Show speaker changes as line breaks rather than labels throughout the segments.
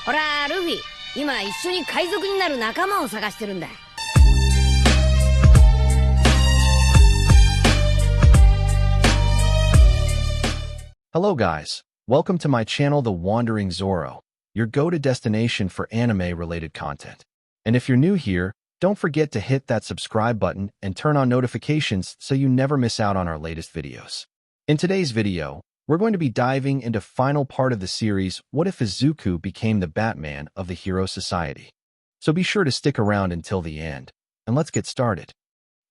ほら、ルフィ、今一緒に海賊になる仲間を探してるんだ。
Hello guys, welcome to my channel The Wandering Zoro, your go-to destination for anime-related content. And if you're new here, don't forget to hit that subscribe button and turn on notifications so you never miss out on our latest videos. In today's video, we're going to be diving into final part of the series, What If Izuku Became the Batman of the Hero Society? So be sure to stick around until the end, and let's get started.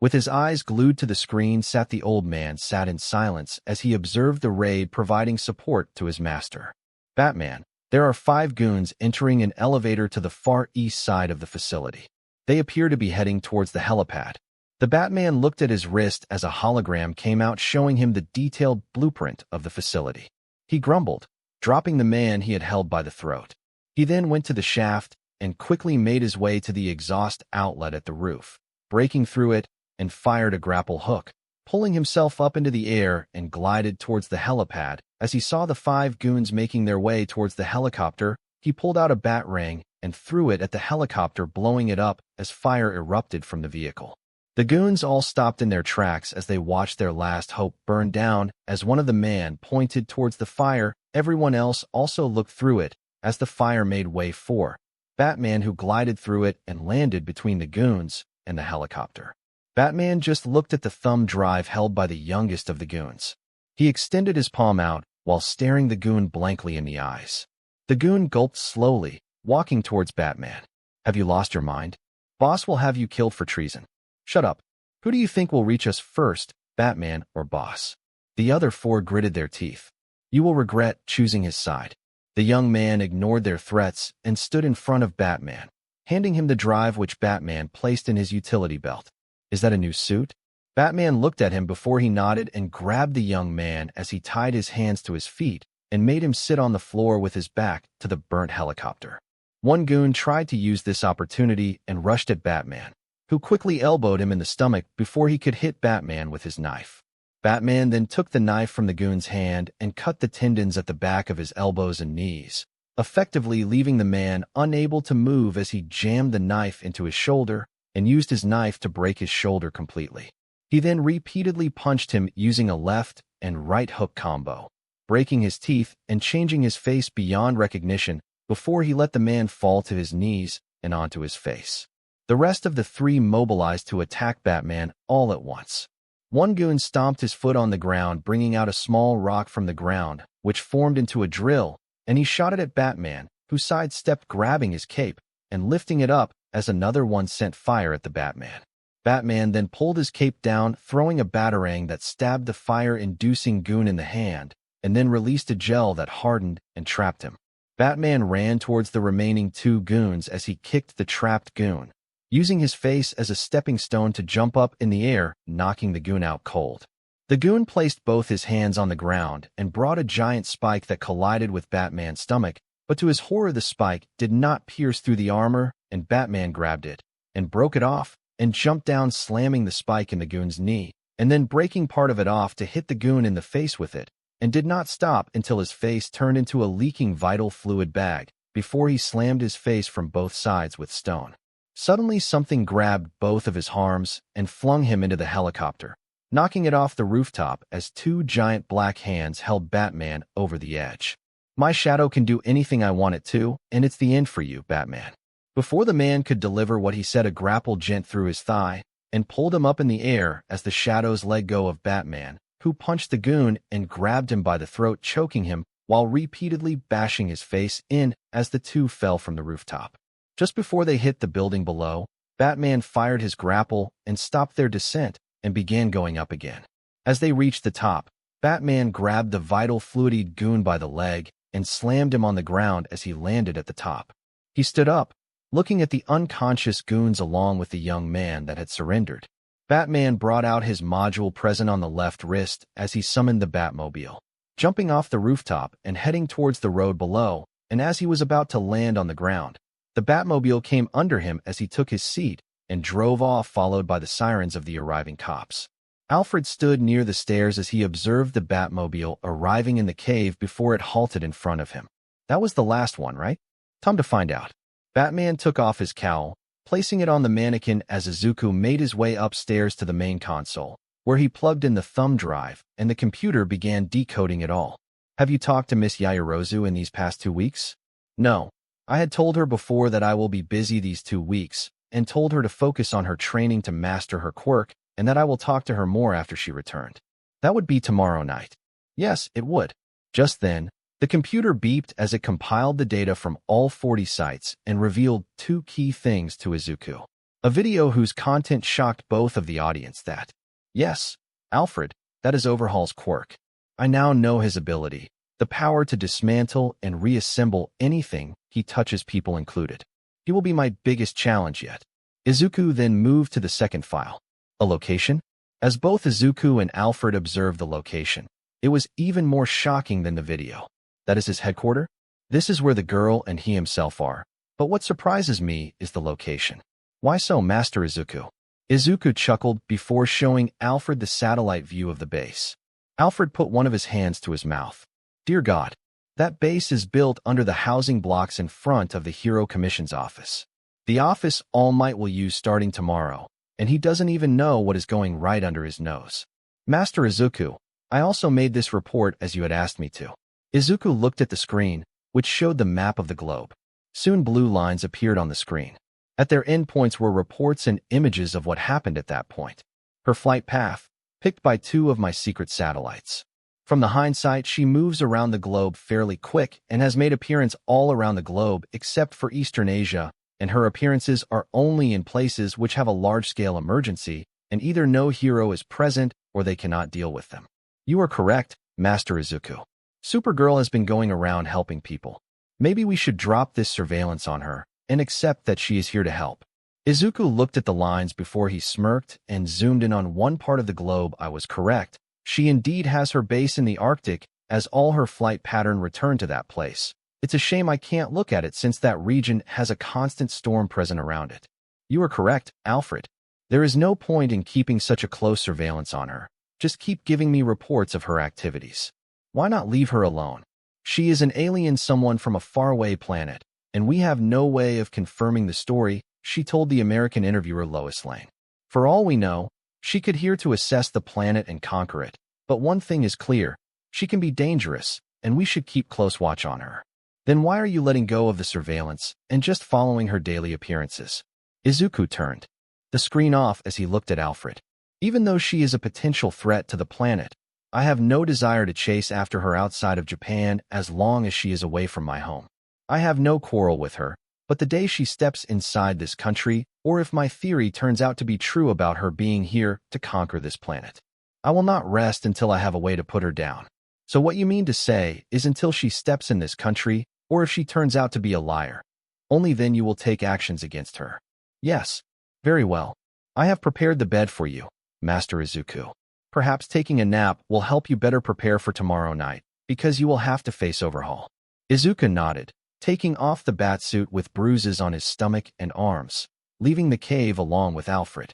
With his eyes glued to the screen the old man sat in silence as he observed the raid providing support to his master. Batman, there are 5 goons entering an elevator to the far east side of the facility. They appear to be heading towards the helipad. The Batman looked at his wrist as a hologram came out showing him the detailed blueprint of the facility. He grumbled, dropping the man he had held by the throat. He then went to the shaft and quickly made his way to the exhaust outlet at the roof, breaking through it and fired a grapple hook, pulling himself up into the air and glided towards the helipad. As he saw the 5 goons making their way towards the helicopter, he pulled out a batarang and threw it at the helicopter, blowing it up as fire erupted from the vehicle. The goons all stopped in their tracks as they watched their last hope burn down. As one of the men pointed towards the fire, everyone else also looked through it as the fire made way for Batman, who glided through it and landed between the goons and the helicopter. Batman just looked at the thumb drive held by the youngest of the goons. He extended his palm out while staring the goon blankly in the eyes. The goon gulped slowly, walking towards Batman. Have you lost your mind? Boss will have you killed for treason. Shut up. Who do you think will reach us first, Batman or Boss? The other 4 gritted their teeth. You will regret choosing his side. The young man ignored their threats and stood in front of Batman, handing him the drive which Batman placed in his utility belt. Is that a new suit? Batman looked at him before he nodded and grabbed the young man as he tied his hands to his feet and made him sit on the floor with his back to the burnt helicopter. One goon tried to use this opportunity and rushed at Batman, who quickly elbowed him in the stomach before he could hit Batman with his knife. Batman then took the knife from the goon's hand and cut the tendons at the back of his elbows and knees, effectively leaving the man unable to move as he jammed the knife into his shoulder and used his knife to break his shoulder completely. He then repeatedly punched him using a left and right hook combo, breaking his teeth and changing his face beyond recognition before he let the man fall to his knees and onto his face. The rest of the 3 mobilized to attack Batman all at once. One goon stomped his foot on the ground, bringing out a small rock from the ground, which formed into a drill, and he shot it at Batman, who sidestepped, grabbing his cape and lifting it up as another one sent fire at the Batman. Batman then pulled his cape down, throwing a batarang that stabbed the fire-inducing goon in the hand, and then released a gel that hardened and trapped him. Batman ran towards the remaining 2 goons as he kicked the trapped goon, using his face as a stepping stone to jump up in the air, knocking the goon out cold. The goon placed both his hands on the ground and brought a giant spike that collided with Batman's stomach, but to his horror the spike did not pierce through the armor, and Batman grabbed it and broke it off and jumped down, slamming the spike in the goon's knee, and then breaking part of it off to hit the goon in the face with it, and did not stop until his face turned into a leaking vital fluid bag before he slammed his face from both sides with stone. Suddenly something grabbed both of his arms and flung him into the helicopter, knocking it off the rooftop as 2 giant black hands held Batman over the edge. My shadow can do anything I want it to, and it's the end for you, Batman. Before the man could deliver what he said, a grapple gent through his thigh and pulled him up in the air as the shadows let go of Batman, who punched the goon and grabbed him by the throat, choking him while repeatedly bashing his face in as the 2 fell from the rooftop. Just before they hit the building below, Batman fired his grapple and stopped their descent and began going up again. As they reached the top, Batman grabbed the vital fluidy goon by the leg and slammed him on the ground as he landed at the top. He stood up, looking at the unconscious goons along with the young man that had surrendered. Batman brought out his module present on the left wrist as he summoned the Batmobile, jumping off the rooftop and heading towards the road below, and as he was about to land on the ground, the Batmobile came under him as he took his seat and drove off, followed by the sirens of the arriving cops. Alfred stood near the stairs as he observed the Batmobile arriving in the cave before it halted in front of him. That was the last one, right? Time to find out. Batman took off his cowl, placing it on the mannequin as Izuku made his way upstairs to the main console, where he plugged in the thumb drive and the computer began decoding it all. Have you talked to Miss Yaoyorozu in these past 2 weeks? No. I had told her before that I will be busy these 2 weeks, and told her to focus on her training to master her quirk, and that I will talk to her more after she returned. That would be tomorrow night. Yes, it would. Just then, the computer beeped as it compiled the data from all 40 sites and revealed 2 key things to Izuku. A video whose content shocked both of the audience that, yes, Alfred, that is Overhaul's quirk. I now know his ability, the power to dismantle and reassemble anything he touches, people included. He will be my biggest challenge yet. Izuku then moved to the second file. A location? As both Izuku and Alfred observed the location, it was even more shocking than the video. That is his headquarters? This is where the girl and he himself are. But what surprises me is the location. Why so, Master Izuku? Izuku chuckled before showing Alfred the satellite view of the base. Alfred put one of his hands to his mouth. Dear God, that base is built under the housing blocks in front of the Hero Commission's office. The office All Might will use starting tomorrow, and he doesn't even know what is going right under his nose. Master Izuku, I also made this report as you had asked me to. Izuku looked at the screen, which showed the map of the globe. Soon blue lines appeared on the screen. At their endpoints were reports and images of what happened at that point. Her flight path, picked by 2 of my secret satellites. From the hindsight, she moves around the globe fairly quick and has made appearance all around the globe except for Eastern Asia, and her appearances are only in places which have a large-scale emergency, and either no hero is present or they cannot deal with them. You are correct, Master Izuku. Supergirl has been going around helping people. Maybe we should drop this surveillance on her and accept that she is here to help. Izuku looked at the lines before he smirked and zoomed in on one part of the globe. I was correct. She indeed has her base in the Arctic, as all her flight pattern returned to that place. It's a shame I can't look at it since that region has a constant storm present around it. You are correct, Alfred. There is no point in keeping such a close surveillance on her. Just keep giving me reports of her activities. Why not leave her alone? She is an alien, someone from a faraway planet, and we have no way of confirming the story, she told the American interviewer Lois Lane. For all we know, she could here to assess the planet and conquer it, but one thing is clear, she can be dangerous, and we should keep close watch on her. Then why are you letting go of the surveillance and just following her daily appearances? Izuku turned the screen off as he looked at Alfred. Even though she is a potential threat to the planet, I have no desire to chase after her outside of Japan as long as she is away from my home. I have no quarrel with her, but the day she steps inside this country, or if my theory turns out to be true about her being here to conquer this planet, I will not rest until I have a way to put her down. So what you mean to say is until she steps in this country, or if she turns out to be a liar, only then you will take actions against her. Yes. Very well. I have prepared the bed for you, Master Izuku. Perhaps taking a nap will help you better prepare for tomorrow night, because you will have to face Overhaul. Izuku nodded, taking off the batsuit with bruises on his stomach and arms, leaving the cave along with Alfred.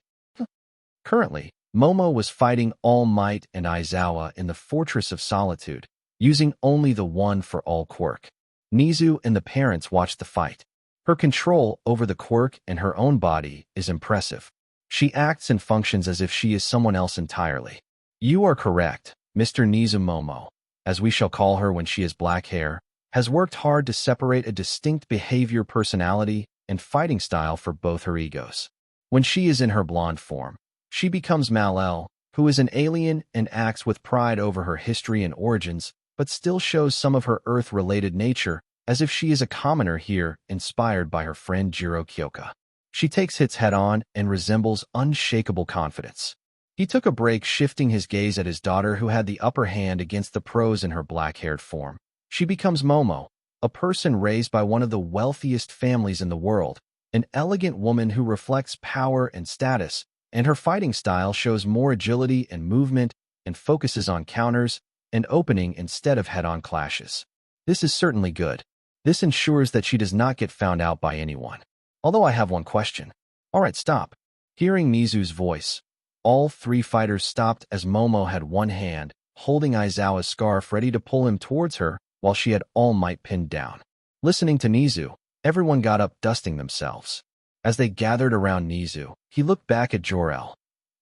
Currently, Momo was fighting All Might and Aizawa in the Fortress of Solitude, using only the one for all quirk. Nizu and the parents watched the fight. Her control over the quirk and her own body is impressive. She acts and functions as if she is someone else entirely. You are correct, Mr. Nizu. Momo, as we shall call her when she has black hair, has worked hard to separate a distinct behavior, personality, and fighting style for both her egos. When she is in her blonde form, she becomes Mal-El, who is an alien and acts with pride over her history and origins, but still shows some of her Earth-related nature, as if she is a commoner here, inspired by her friend Jiro Kyoka. She takes hits head-on and resembles unshakable confidence. He took a break, shifting his gaze at his daughter, who had the upper hand against the pros in her black-haired form. She becomes Momo, a person raised by one of the wealthiest families in the world, an elegant woman who reflects power and status, and her fighting style shows more agility and movement and focuses on counters and opening instead of head-on clashes. This is certainly good. This ensures that she does not get found out by anyone. Although I have one question. All right, stop. Hearing Nizu's voice, all 3 fighters stopped as Momo had one hand, holding Aizawa's scarf ready to pull him towards her while she had All Might pinned down. Listening to Nizu, Everyone got up dusting themselves. As they gathered around Nizu, he looked back at Jor-El.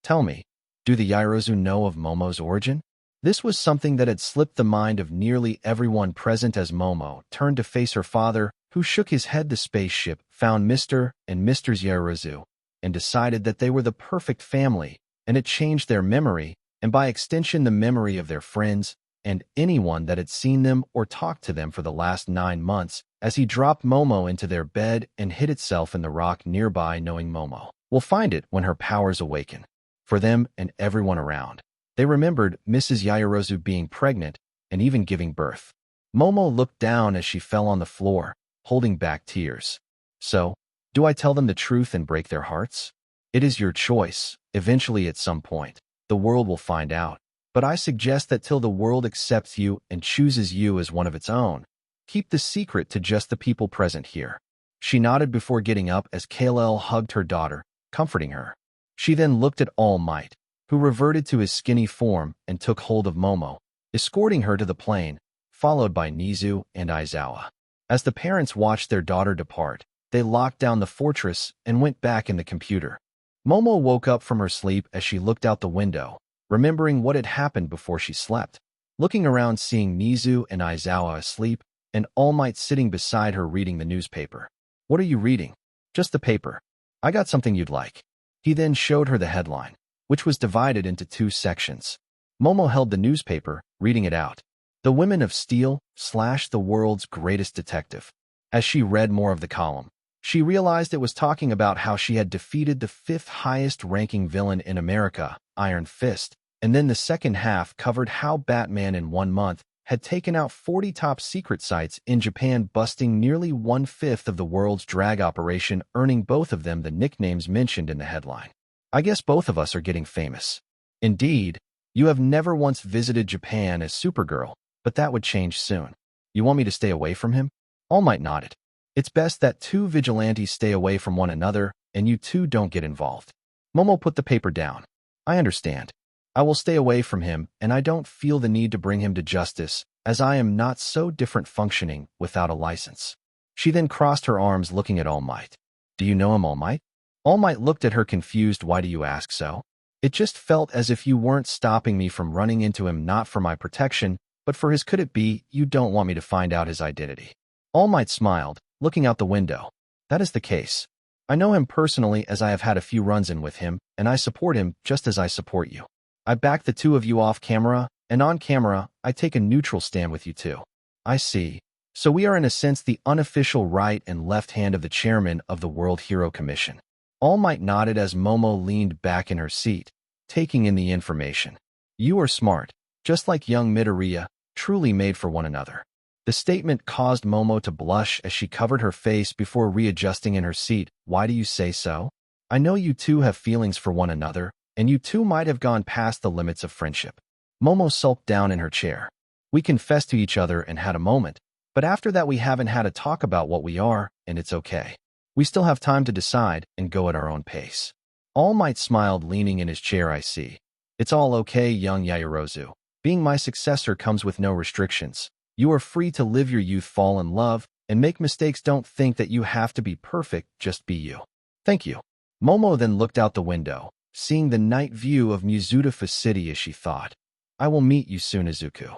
Tell me, do the Yaoyorozu know of Momo's origin? This was something that had slipped the mind of nearly everyone present as Momo turned to face her father, who shook his head. The spaceship found Mr. and Mrs. Yaoyorozu and decided that they were the perfect family, and it changed their memory, and by extension the memory of their friends, and anyone that had seen them or talked to them for the last 9 months, as he dropped Momo into their bed and hid itself in the rock nearby, knowing Momo will find it when her powers awaken. For them and everyone around, they remembered Mrs. Yaoyorozu being pregnant and even giving birth. Momo looked down as she fell on the floor, holding back tears. So, do I tell them the truth and break their hearts? It is your choice. Eventually, at some point, the world will find out. But I suggest that till the world accepts you and chooses you as one of its own, keep the secret to just the people present here. She nodded before getting up as Kal-El hugged her daughter, comforting her. She then looked at All Might, who reverted to his skinny form and took hold of Momo, escorting her to the plane, followed by Nizu and Aizawa. As the parents watched their daughter depart, they locked down the fortress and went back in the computer. Momo woke up from her sleep as she looked out the window, remembering what had happened before she slept. Looking around, seeing Nizu and Aizawa asleep, and All Might sitting beside her reading the newspaper. What are you reading? Just the paper. I got something you'd like. He then showed her the headline, which was divided into 2 sections. Momo held the newspaper, reading it out. The Women of Steel / the World's Greatest Detective. As she read more of the column, she realized it was talking about how she had defeated the 5th highest-ranking villain in America, Iron Fist, and then the second half covered how Batman in 1 month had taken out 40 top-secret sites in Japan, busting nearly 1/5 of the world's drag operation, earning both of them the nicknames mentioned in the headline. I guess both of us are getting famous. Indeed, you have never once visited Japan as Supergirl, but that would change soon. You want me to stay away from him? All Might nodded. It's best that 2 vigilantes stay away from one another, and you 2 don't get involved. Momo put the paper down. I understand. I will stay away from him, and I don't feel the need to bring him to justice, as I am not so different functioning without a license. She then crossed her arms, looking at All Might. Do you know him, All Might? All Might looked at her confused. Why do you ask so? It just felt as if you weren't stopping me from running into him, not for my protection, but for his. Could it be you don't want me to find out his identity? All Might smiled, looking out the window. That is the case. I know him personally, as I have had a few runs-in with him, and I support him just as I support you. I back the 2 of you off camera, and on camera, I take a neutral stand with you 2. I see. So we are in a sense the unofficial right and left hand of the chairman of the World Hero Commission. All Might nodded as Momo leaned back in her seat, taking in the information. You are smart, just like young Midoriya, truly made for one another. The statement caused Momo to blush as she covered her face before readjusting in her seat. Why do you say so? I know you 2 have feelings for one another, and you 2 might have gone past the limits of friendship. Momo sulked down in her chair. We confessed to each other and had a moment, but after that we haven't had a talk about what we are, and it's okay. We still have time to decide and go at our own pace. All Might smiled, leaning in his chair. I see. It's all okay, young Yaoyorozu. Being my successor comes with no restrictions. You are free to live your youth, fall in love, and make mistakes. Don't think that you have to be perfect, just be you. Thank you. Momo then looked out the window, seeing the night view of Mizuta City as she thought. I will meet you soon, Izuku.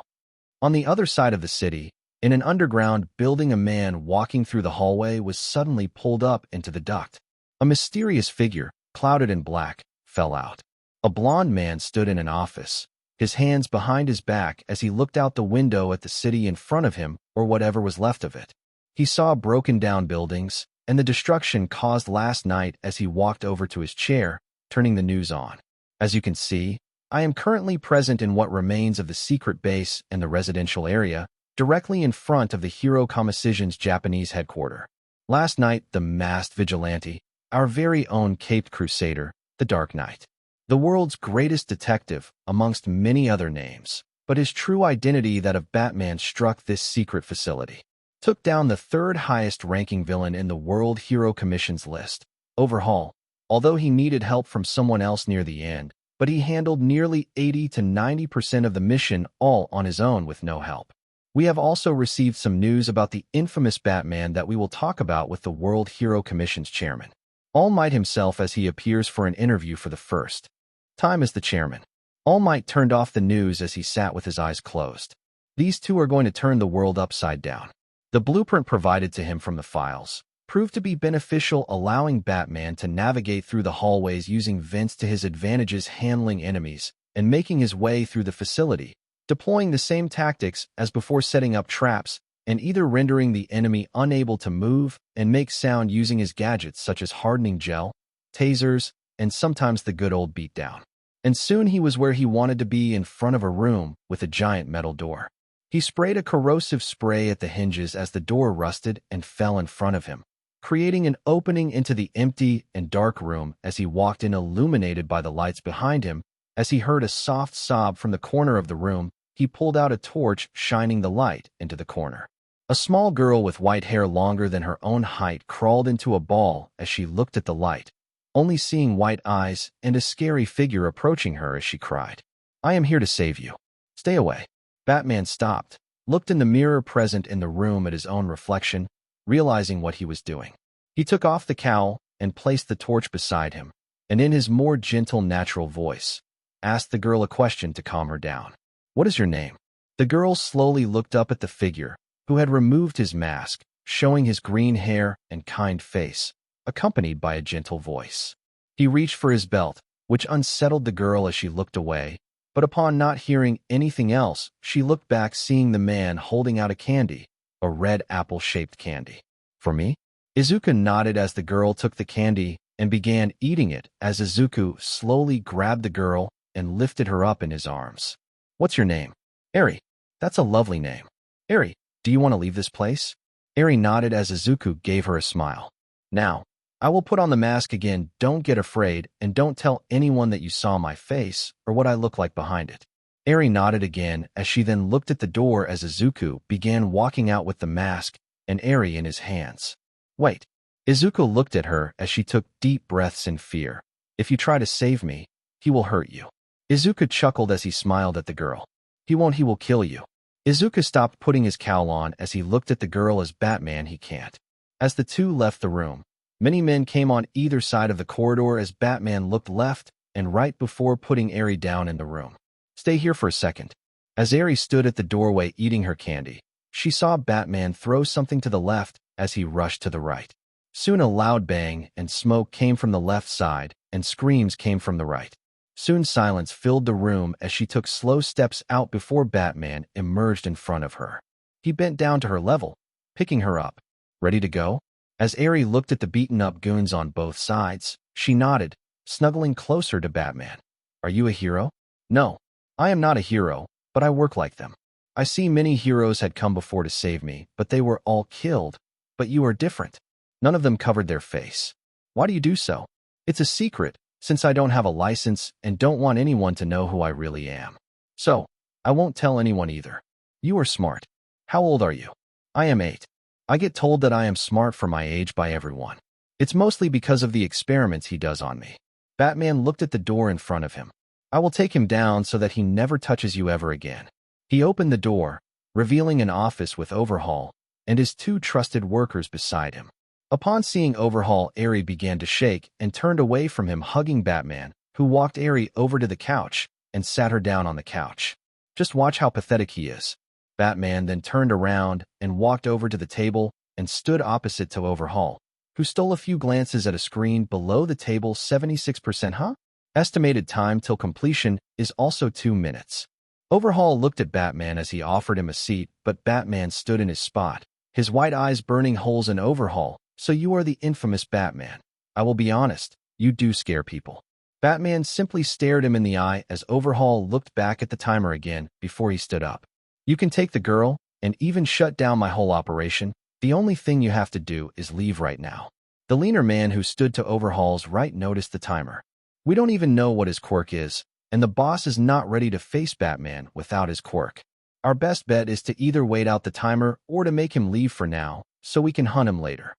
On the other side of the city, in an underground building, a man walking through the hallway was suddenly pulled up into the duct. A mysterious figure, clouded in black, fell out. A blond man stood in an office, his hands behind his back as he looked out the window at the city in front of him, or whatever was left of it. He saw broken down buildings and the destruction caused last night as he walked over to his chair, turning the news on. As you can see, I am currently present in what remains of the secret base and the residential area, directly in front of the Hero Commission's Japanese headquarters. Last night, the masked vigilante, our very own caped crusader, the Dark Knight, the world's greatest detective, amongst many other names, but his true identity, that of Batman, struck this secret facility, took down the 3rd highest-ranking villain in the World Hero Commission's list, Overhaul, although he needed help from someone else near the end, but he handled nearly 80 to 90% of the mission all on his own with no help. We have also received some news about the infamous Batman that we will talk about with the World Hero Commission's chairman, All Might himself, as he appears for an interview for the first time as the chairman. All Might turned off the news as he sat with his eyes closed. These two are going to turn the world upside down. The blueprint provided to him from the files proved to be beneficial, allowing Batman to navigate through the hallways using vents to his advantages, handling enemies, and making his way through the facility, deploying the same tactics as before, setting up traps, and either rendering the enemy unable to move and make sound using his gadgets such as hardening gel, tasers, and sometimes the good old beatdown. And soon he was where he wanted to be, in front of a room with a giant metal door. He sprayed a corrosive spray at the hinges as the door rusted and fell in front of him, creating an opening into the empty and dark room as he walked in, illuminated by the lights behind him. As he heard a soft sob from the corner of the room, he pulled out a torch, shining the light into the corner. A small girl with white hair longer than her own height crawled into a ball as she looked at the light, only seeing white eyes and a scary figure approaching her as she cried, "I am here to save you. Stay away." Batman stopped, looked in the mirror present in the room at his own reflection, realizing what he was doing. He took off the cowl and placed the torch beside him, and in his more gentle, natural voice, asked the girl a question to calm her down. "What is your name?" The girl slowly looked up at the figure, who had removed his mask, showing his green hair and kind face, accompanied by a gentle voice. He reached for his belt, which unsettled the girl as she looked away, but upon not hearing anything else, she looked back, seeing the man holding out a candy, a red apple-shaped candy. "For me?" Izuku nodded as the girl took the candy and began eating it, as Izuku slowly grabbed the girl and lifted her up in his arms. "What's your name?" "Eri." "That's a lovely name. Eri, do you want to leave this place?" Eri nodded as Izuku gave her a smile. "Now, I will put on the mask again. Don't get afraid, and don't tell anyone that you saw my face or what I look like behind it." Eri nodded again as she then looked at the door as Izuku began walking out with the mask and Eri in his hands. "Wait." Izuku looked at her as she took deep breaths in fear. "If you try to save me, he will hurt you." Izuku chuckled as he smiled at the girl. "He won't, he will kill you." Izuku stopped putting his cowl on as he looked at the girl. As Batman, he can't. As the two left the room, many men came on either side of the corridor as Batman looked left and right before putting Eri down in the room. "Stay here for a second." As Eri stood at the doorway eating her candy, she saw Batman throw something to the left as he rushed to the right. Soon a loud bang and smoke came from the left side, and screams came from the right. Soon silence filled the room as she took slow steps out before Batman emerged in front of her. He bent down to her level, picking her up. "Ready to go?" As Eri looked at the beaten-up goons on both sides, she nodded, snuggling closer to Batman. "Are you a hero?" "No, I am not a hero, but I work like them. I see many heroes had come before to save me, but they were all killed. But you are different." None of them covered their face. "Why do you do so?" "It's a secret, since I don't have a license and don't want anyone to know who I really am. So, I won't tell anyone either." "You are smart. How old are you?" "I am 8. I get told that I am smart for my age by everyone. It's mostly because of the experiments he does on me." Batman looked at the door in front of him. "I will take him down so that he never touches you ever again." He opened the door, revealing an office with Overhaul and his 2 trusted workers beside him. Upon seeing Overhaul, Eri began to shake and turned away from him, hugging Batman, who walked Eri over to the couch and sat her down on the couch. "Just watch how pathetic he is." Batman then turned around and walked over to the table and stood opposite to Overhaul, who stole a few glances at a screen below the table. 76%, huh? Estimated time till completion is also 2 minutes. Overhaul looked at Batman as he offered him a seat, but Batman stood in his spot, his white eyes burning holes in Overhaul. "So you are the infamous Batman. I will be honest, you do scare people." Batman simply stared him in the eye as Overhaul looked back at the timer again before he stood up. "You can take the girl and even shut down my whole operation. The only thing you have to do is leave right now." The leaner man who stood to Overhaul's right noticed the timer. "We don't even know what his quirk is, and the boss is not ready to face Batman without his quirk. Our best bet is to either wait out the timer or to make him leave for now so we can hunt him later.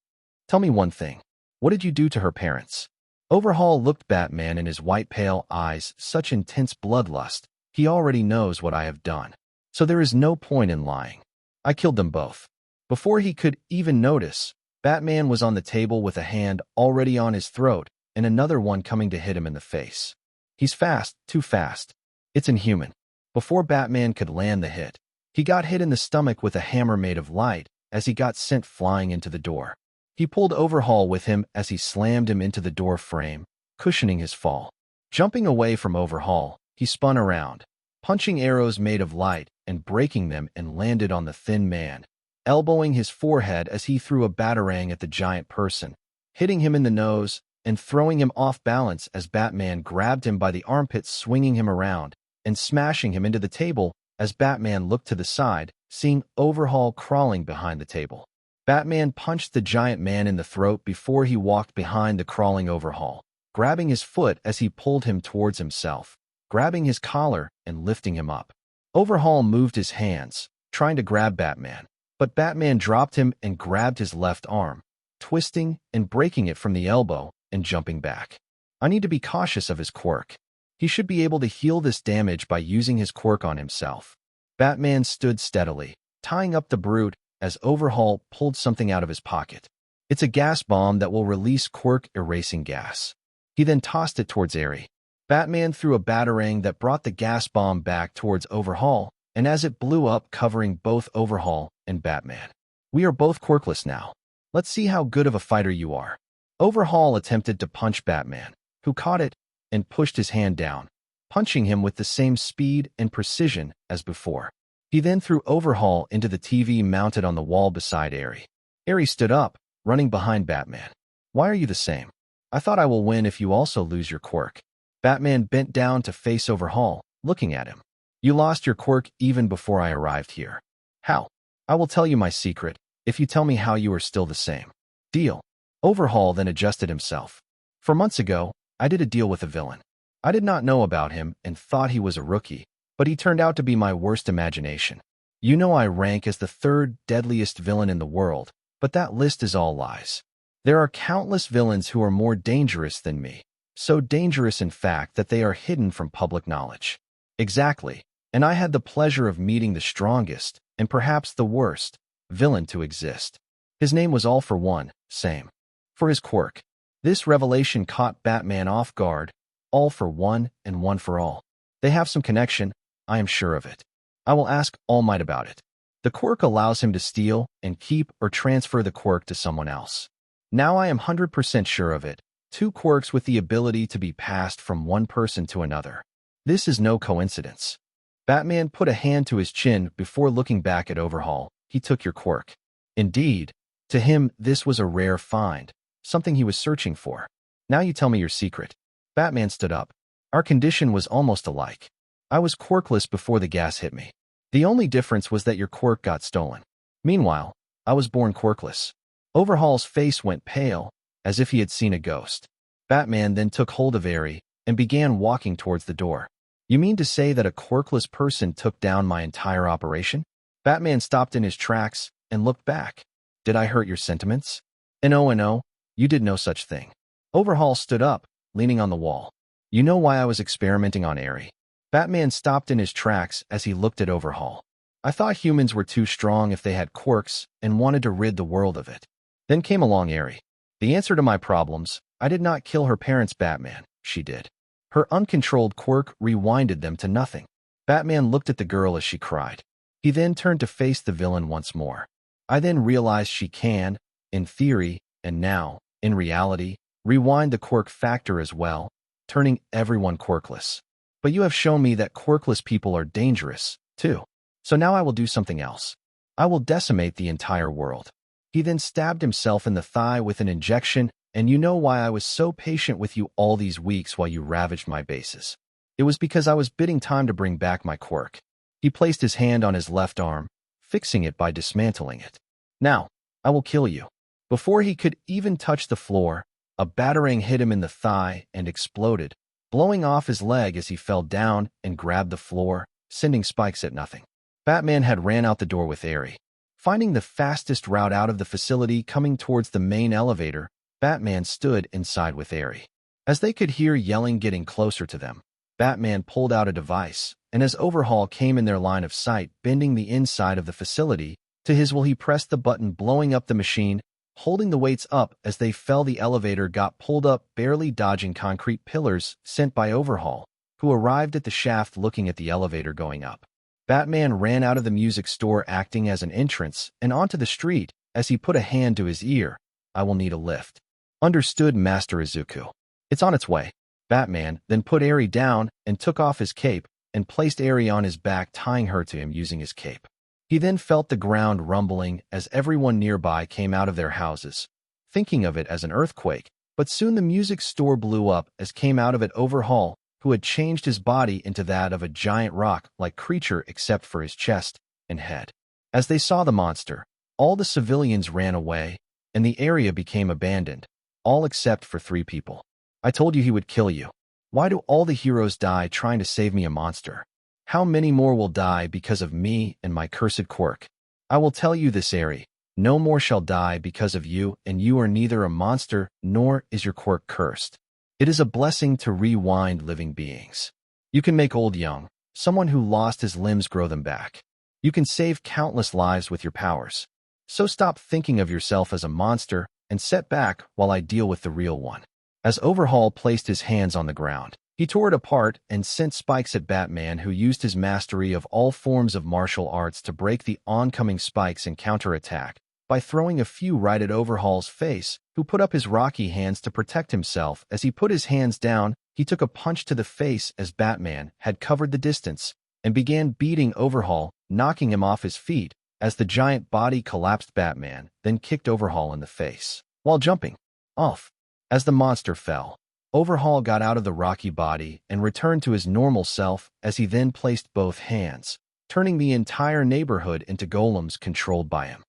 Tell me one thing. What did you do to her parents?" Overhaul looked Batman in his white pale eyes, such intense bloodlust. "He already knows what I have done, so there is no point in lying." I killed them both. Before he could even notice, Batman was on the table with a hand already on his throat and another one coming to hit him in the face. He's fast, too fast. It's inhuman. Before Batman could land the hit, he got hit in the stomach with a hammer made of light as he got sent flying into the door. He pulled Overhaul with him as he slammed him into the door frame, cushioning his fall. Jumping away from Overhaul, he spun around, punching arrows made of light and breaking them, and landed on the thin man, elbowing his forehead as he threw a batarang at the giant person, hitting him in the nose and throwing him off balance as Batman grabbed him by the armpits, swinging him around and smashing him into the table as Batman looked to the side, seeing Overhaul crawling behind the table. Batman punched the giant man in the throat before he walked behind the crawling Overhaul, grabbing his foot as he pulled him towards himself, grabbing his collar and lifting him up. Overhaul moved his hands, trying to grab Batman, but Batman dropped him and grabbed his left arm, twisting and breaking it from the elbow and jumping back. I need to be cautious of his quirk. He should be able to heal this damage by using his quirk on himself. Batman stood steadily, tying up the brute as Overhaul pulled something out of his pocket. It's a gas bomb that will release quirk-erasing gas. He then tossed it towards Eri. Batman threw a batarang that brought the gas bomb back towards Overhaul, and as it blew up, covering both Overhaul and Batman. We are both quirkless now. Let's see how good of a fighter you are. Overhaul attempted to punch Batman, who caught it and pushed his hand down, punching him with the same speed and precision as before. He then threw Overhaul into the TV mounted on the wall beside Eri. Eri stood up, running behind Batman. Why are you the same? I thought I will win if you also lose your quirk. Batman bent down to face Overhaul, looking at him. You lost your quirk even before I arrived here. How? I will tell you my secret, if you tell me how you are still the same. Deal. Overhaul then adjusted himself. For months ago, I did a deal with a villain. I did not know about him and thought he was a rookie, but he turned out to be my worst imagination. You know I rank as the third deadliest villain in the world, but that list is all lies. There are countless villains who are more dangerous than me, so dangerous in fact that they are hidden from public knowledge. Exactly, and I had the pleasure of meeting the strongest, and perhaps the worst, villain to exist. His name was All for One, same. For his quirk. This revelation caught Batman off guard. All for One and One for All. They have some connection, I am sure of it. I will ask All Might about it. The quirk allows him to steal and keep or transfer the quirk to someone else. Now I am 100% sure of it. Two quirks with the ability to be passed from one person to another. This is no coincidence. Batman put a hand to his chin before looking back at Overhaul. He took your quirk. Indeed, to him this was a rare find, something he was searching for. Now you tell me your secret. Batman stood up. Our condition was almost alike. I was quirkless before the gas hit me. The only difference was that your quirk got stolen. Meanwhile, I was born quirkless. Overhaul's face went pale, as if he had seen a ghost. Batman then took hold of Eri and began walking towards the door. You mean to say that a quirkless person took down my entire operation? Batman stopped in his tracks and looked back. Did I hurt your sentiments? No, you did no such thing. Overhaul stood up, leaning on the wall. You know why I was experimenting on Eri? Batman stopped in his tracks as he looked at Overhaul. I thought humans were too strong if they had quirks and wanted to rid the world of it. Then came along Eri. The answer to my problems, I did not kill her parents, Batman. She did. Her uncontrolled quirk rewinded them to nothing. Batman looked at the girl as she cried. He then turned to face the villain once more. I then realized she can, in theory, and now, in reality, rewind the quirk factor as well, turning everyone quirkless. But you have shown me that quirkless people are dangerous, too. So now I will do something else. I will decimate the entire world. He then stabbed himself in the thigh with an injection, and you know why I was so patient with you all these weeks while you ravaged my bases. It was because I was bidding time to bring back my quirk. He placed his hand on his left arm, fixing it by dismantling it. Now, I will kill you. Before he could even touch the floor, a batarang hit him in the thigh and exploded, blowing off his leg as he fell down and grabbed the floor, sending spikes at nothing. Batman had ran out the door with Eri. Finding the fastest route out of the facility coming towards the main elevator, Batman stood inside with Eri. As they could hear yelling getting closer to them, Batman pulled out a device, and as Overhaul came in their line of sight, bending the inside of the facility, To his will he pressed the button, blowing up the machine, holding the weights up as they fell. The elevator got pulled up, barely dodging concrete pillars sent by Overhaul, who arrived at the shaft looking at the elevator going up. Batman ran out of the music store acting as an entrance and onto the street as he put a hand to his ear. I will need a lift. Understood, Master Izuku. It's on its way. Batman then put Eri down and took off his cape and placed Eri on his back, tying her to him using his cape. He then felt the ground rumbling as everyone nearby came out of their houses, thinking of it as an earthquake, but soon the music store blew up as came out of it Overhaul, who had changed his body into that of a giant rock-like creature except for his chest and head. As they saw the monster, all the civilians ran away, and the area became abandoned, all except for 3 people. I told you he would kill you. Why do all the heroes die trying to save me a monster? How many more will die because of me and my cursed quirk? I will tell you this, Eri. No more shall die because of you, and you are neither a monster nor is your quirk cursed. It is a blessing to rewind living beings. You can make old young. Someone who lost his limbs grow them back. You can save countless lives with your powers. So stop thinking of yourself as a monster and set back while I deal with the real one. As Overhaul placed his hands on the ground, he tore it apart and sent spikes at Batman, who used his mastery of all forms of martial arts to break the oncoming spikes and counterattack by throwing a few right at Overhaul's face, who put up his rocky hands to protect himself. As he put his hands down, he took a punch to the face as Batman had covered the distance and began beating Overhaul, knocking him off his feet. As the giant body collapsed, Batman then kicked Overhaul in the face while jumping off. As the monster fell, Overhaul got out of the rocky body and returned to his normal self as he then placed both hands, turning the entire neighborhood into golems controlled by him.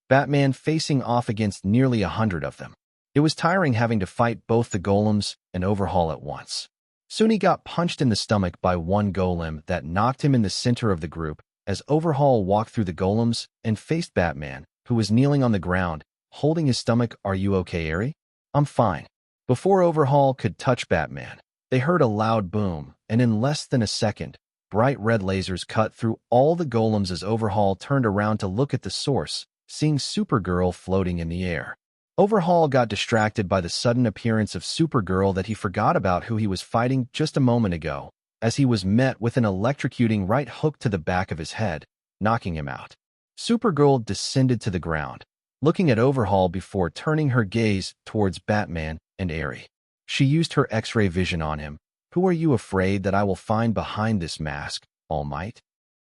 Batman facing off against nearly 100 of them. It was tiring having to fight both the golems and Overhaul at once. Soon he got punched in the stomach by one golem that knocked him in the center of the group as Overhaul walked through the golems and faced Batman, who was kneeling on the ground, holding his stomach. Are you okay, Eri? I'm fine. Before Overhaul could touch Batman, they heard a loud boom, and in less than a second, bright red lasers cut through all the golems as Overhaul turned around to look at the source, seeing Supergirl floating in the air. Overhaul got distracted by the sudden appearance of Supergirl that he forgot about who he was fighting just a moment ago, as he was met with an electrocuting right hook to the back of his head, knocking him out. Supergirl descended to the ground, looking at Overhaul before turning her gaze towards Batman and Eri. She used her X-ray vision on him. Who are you afraid that I will find behind this mask, All Might?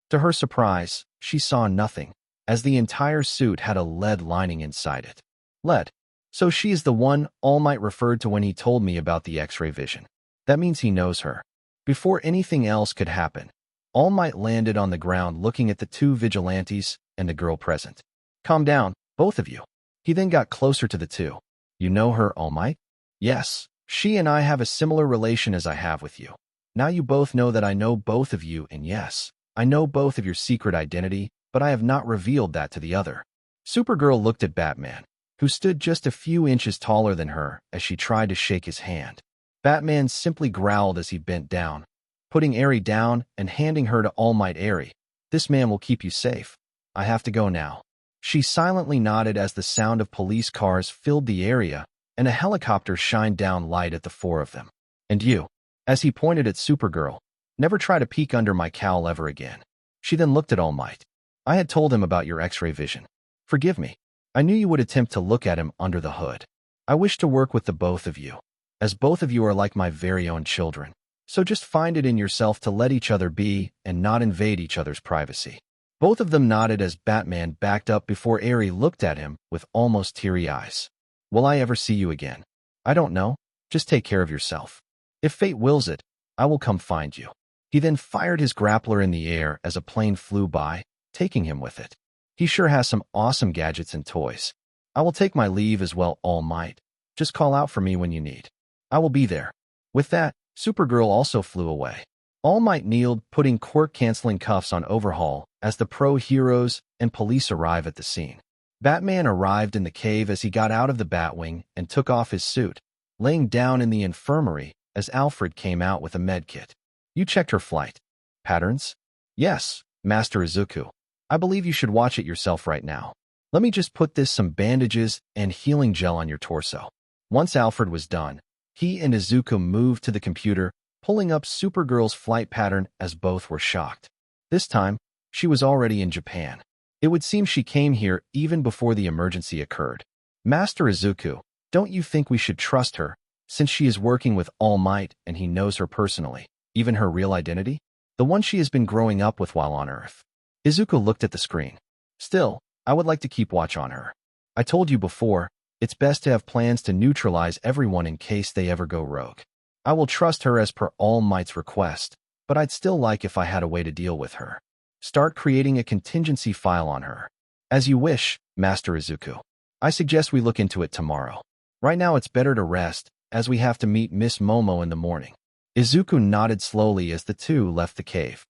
To her surprise, she saw nothing, as the entire suit had a lead lining inside it. Lead. So she is the one All Might referred to when he told me about the X-ray vision. That means he knows her. Before anything else could happen, All Might landed on the ground looking at the 2 vigilantes and the girl present. Calm down, both of you. He then got closer to the 2. You know her, All Might? Yes, she and I have a similar relation as I have with you. Now you both know that I know both of you, and yes, I know both of your secret identity, but I have not revealed that to the other. Supergirl looked at Batman, who stood just a few inches taller than her, as she tried to shake his hand. Batman simply growled as he bent down, putting Eri down and handing her to All Might. Eri, this man will keep you safe. I have to go now. She silently nodded as the sound of police cars filled the area, and a helicopter shined down light at the 4 of them. And you, as he pointed at Supergirl, never try to peek under my cowl ever again. She then looked at All Might. I had told him about your X-ray vision. Forgive me. I knew you would attempt to look at him under the hood. I wish to work with the both of you, as both of you are like my very own children. So just find it in yourself to let each other be and not invade each other's privacy. Both of them nodded as Batman backed up before Eri looked at him with almost teary eyes. Will I ever see you again? I don't know. Just take care of yourself. If fate wills it, I will come find you. He then fired his grappler in the air as a plane flew by, taking him with it. He sure has some awesome gadgets and toys. I will take my leave as well, All Might. Just call out for me when you need. I will be there. With that, Supergirl also flew away. All Might kneeled, putting quirk-canceling cuffs on Overhaul as the pro-heroes and police arrive at the scene. Batman arrived in the cave as he got out of the Batwing and took off his suit, laying down in the infirmary as Alfred came out with a medkit. You checked her flight patterns? Yes, Master Izuku. I believe you should watch it yourself right now. Let me just put some bandages and healing gel on your torso. Once Alfred was done, he and Izuku moved to the computer, pulling up Supergirl's flight pattern as both were shocked. This time, she was already in Japan. It would seem she came here even before the emergency occurred. Master Izuku, don't you think we should trust her, since she is working with All Might and he knows her personally, even her real identity? The one she has been growing up with while on Earth. Izuku looked at the screen. Still, I would like to keep watch on her. I told you before, it's best to have plans to neutralize everyone in case they ever go rogue. I will trust her as per All Might's request, but I'd still like if I had a way to deal with her. Start creating a contingency file on her. As you wish, Master Izuku. I suggest we look into it tomorrow. Right now it's better to rest, as we have to meet Miss Momo in the morning. Izuku nodded slowly as the two left the cave.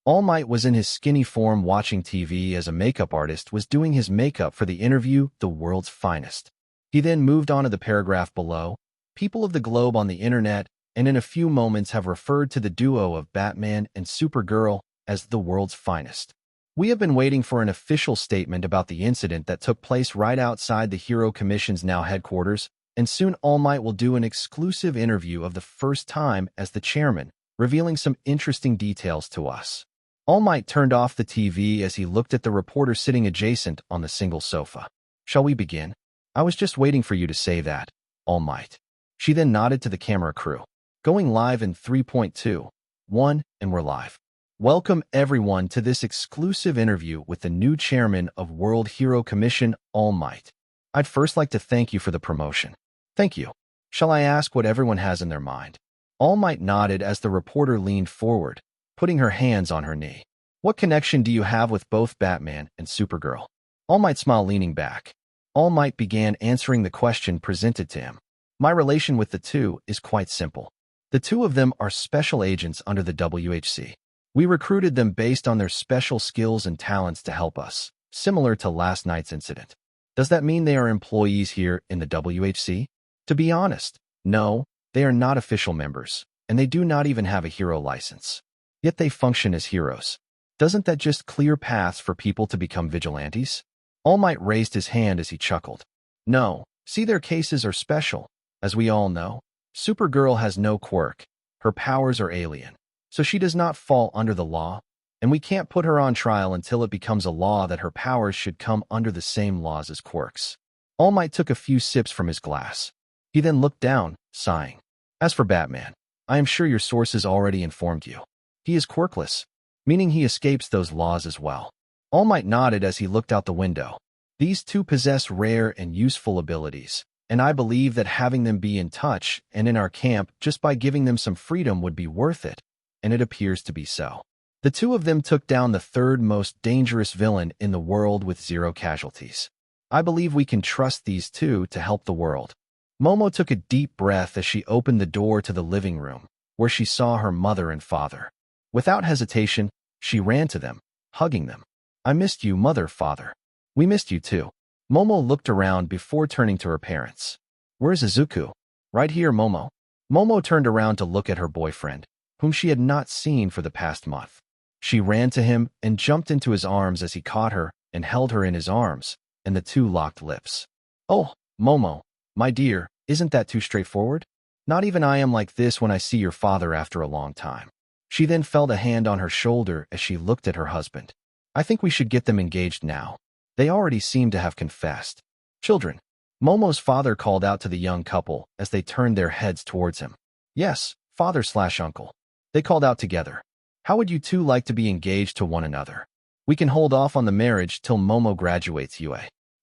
All Might was in his skinny form watching TV as a makeup artist was doing his makeup for the interview, The World's Finest. He then moved on to the paragraph below. People of the globe on the internet and in a few moments have referred to the duo of Batman and Supergirl as the world's finest. We have been waiting for an official statement about the incident that took place right outside the Hero Commission's now headquarters, and soon All Might will do an exclusive interview of the first time as the chairman, revealing some interesting details to us. All Might turned off the TV as he looked at the reporter sitting adjacent on the single sofa. Shall we begin? I was just waiting for you to say that, All Might. She then nodded to the camera crew. Going live in 3.2, 1, and we're live. Welcome everyone to this exclusive interview with the new chairman of World Hero Commission, All Might. I'd first like to thank you for the promotion. Thank you. Shall I ask what everyone has in their mind? All Might nodded as the reporter leaned forward, putting her hands on her knee. What connection do you have with both Batman and Supergirl? All Might smiled, leaning back. All Might began answering the question presented to him. My relation with the two is quite simple. The two of them are special agents under the WHC. We recruited them based on their special skills and talents to help us, similar to last night's incident. Does that mean they are employees here in the WHC? To be honest, no, they are not official members, and they do not even have a hero license. Yet they function as heroes. Doesn't that just clear paths for people to become vigilantes? All Might raised his hand as he chuckled. No, see, their cases are special. As we all know, Supergirl has no quirk. Her powers are alien. So she does not fall under the law, and we can't put her on trial until it becomes a law that her powers should come under the same laws as quirks. All Might took a few sips from his glass. He then looked down, sighing. As for Batman, I am sure your sources already informed you. He is quirkless, meaning he escapes those laws as well. All Might nodded as he looked out the window. These two possess rare and useful abilities, and I believe that having them be in touch and in our camp just by giving them some freedom would be worth it. And it appears to be so. The two of them took down the third most dangerous villain in the world with 0 casualties. I believe we can trust these two to help the world. Momo took a deep breath as she opened the door to the living room, where she saw her mother and father. Without hesitation, she ran to them, hugging them. I missed you, mother, father. We missed you too. Momo looked around before turning to her parents. Where's Izuku? Right here, Momo. Momo turned around to look at her boyfriend, whom she had not seen for the past month. She ran to him and jumped into his arms as he caught her and held her in his arms, and the two locked lips. Oh, Momo, my dear, isn't that too straightforward? Not even I am like this when I see your father after a long time. She then felt a hand on her shoulder as she looked at her husband. I think we should get them engaged now. They already seem to have confessed. Children, Momo's father called out to the young couple as they turned their heads towards him. Yes, father/uncle. They called out together. How would you two like to be engaged to one another? We can hold off on the marriage till Momo graduates, Yue.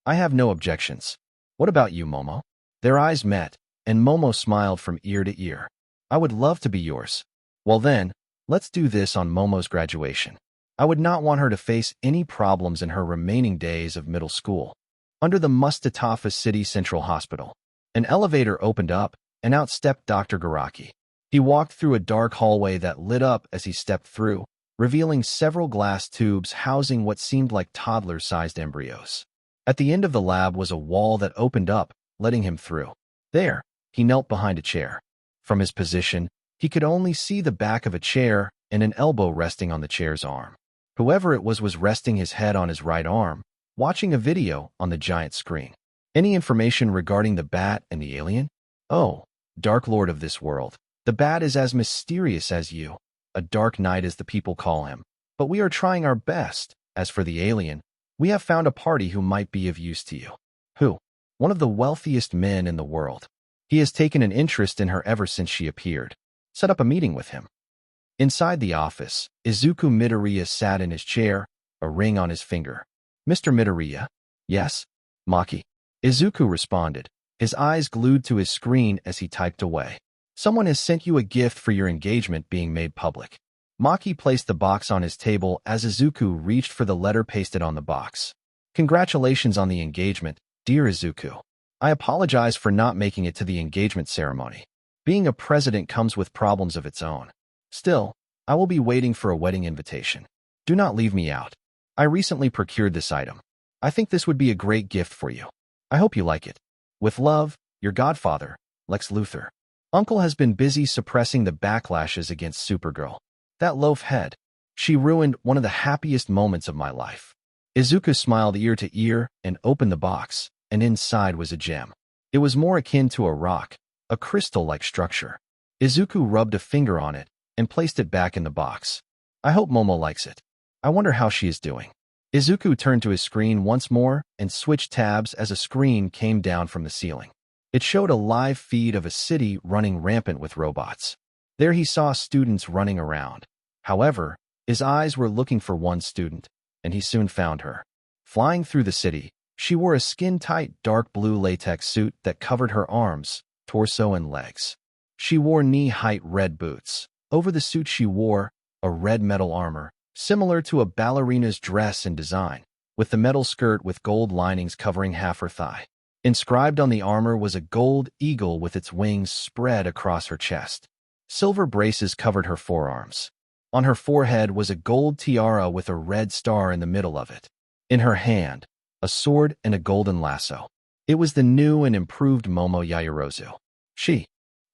I have no objections. What about you, Momo? Their eyes met, and Momo smiled from ear to ear. I would love to be yours. Well then, let's do this on Momo's graduation. I would not want her to face any problems in her remaining days of middle school. Under the Mustatafa City Central Hospital, an elevator opened up, and out stepped Dr. Garaki. He walked through a dark hallway that lit up as he stepped through, revealing several glass tubes housing what seemed like toddler-sized embryos. At the end of the lab was a wall that opened up, letting him through. There, he knelt behind a chair. From his position, he could only see the back of a chair and an elbow resting on the chair's arm. Whoever it was resting his head on his right arm, watching a video on the giant screen. Any information regarding the bat and the alien? Oh, Dark Lord of this world. The bat is as mysterious as you. A dark knight as the people call him. But we are trying our best. As for the alien, we have found a party who might be of use to you. Who? One of the wealthiest men in the world. He has taken an interest in her ever since she appeared. Set up a meeting with him. Inside the office, Izuku Midoriya sat in his chair, a ring on his finger. Mr. Midoriya? Yes? Maki? Izuku responded, his eyes glued to his screen as he typed away. Someone has sent you a gift for your engagement being made public. Maki placed the box on his table as Izuku reached for the letter pasted on the box. Congratulations on the engagement, dear Izuku. I apologize for not making it to the engagement ceremony. Being a president comes with problems of its own. Still, I will be waiting for a wedding invitation. Do not leave me out. I recently procured this item. I think this would be a great gift for you. I hope you like it. With love, your godfather, Lex Luthor. Uncle has been busy suppressing the backlashes against Supergirl. That loaf head. She ruined one of the happiest moments of my life. Izuku smiled ear to ear and opened the box, and inside was a gem. It was more akin to a rock, a crystal-like structure. Izuku rubbed a finger on it and placed it back in the box. I hope Momo likes it. I wonder how she is doing. Izuku turned to his screen once more and switched tabs as a screen came down from the ceiling. It showed a live feed of a city running rampant with robots. There he saw students running around. However, his eyes were looking for one student, and he soon found her. Flying through the city, she wore a skin-tight dark blue latex suit that covered her arms, torso, and legs. She wore knee-height red boots. Over the suit she wore a red metal armor, similar to a ballerina's dress in design, with the metal skirt with gold linings covering half her thigh. Inscribed on the armor was a gold eagle with its wings spread across her chest. Silver braces covered her forearms. On her forehead was a gold tiara with a red star in the middle of it. In her hand, a sword and a golden lasso. It was the new and improved Momo Yaoyorozu. She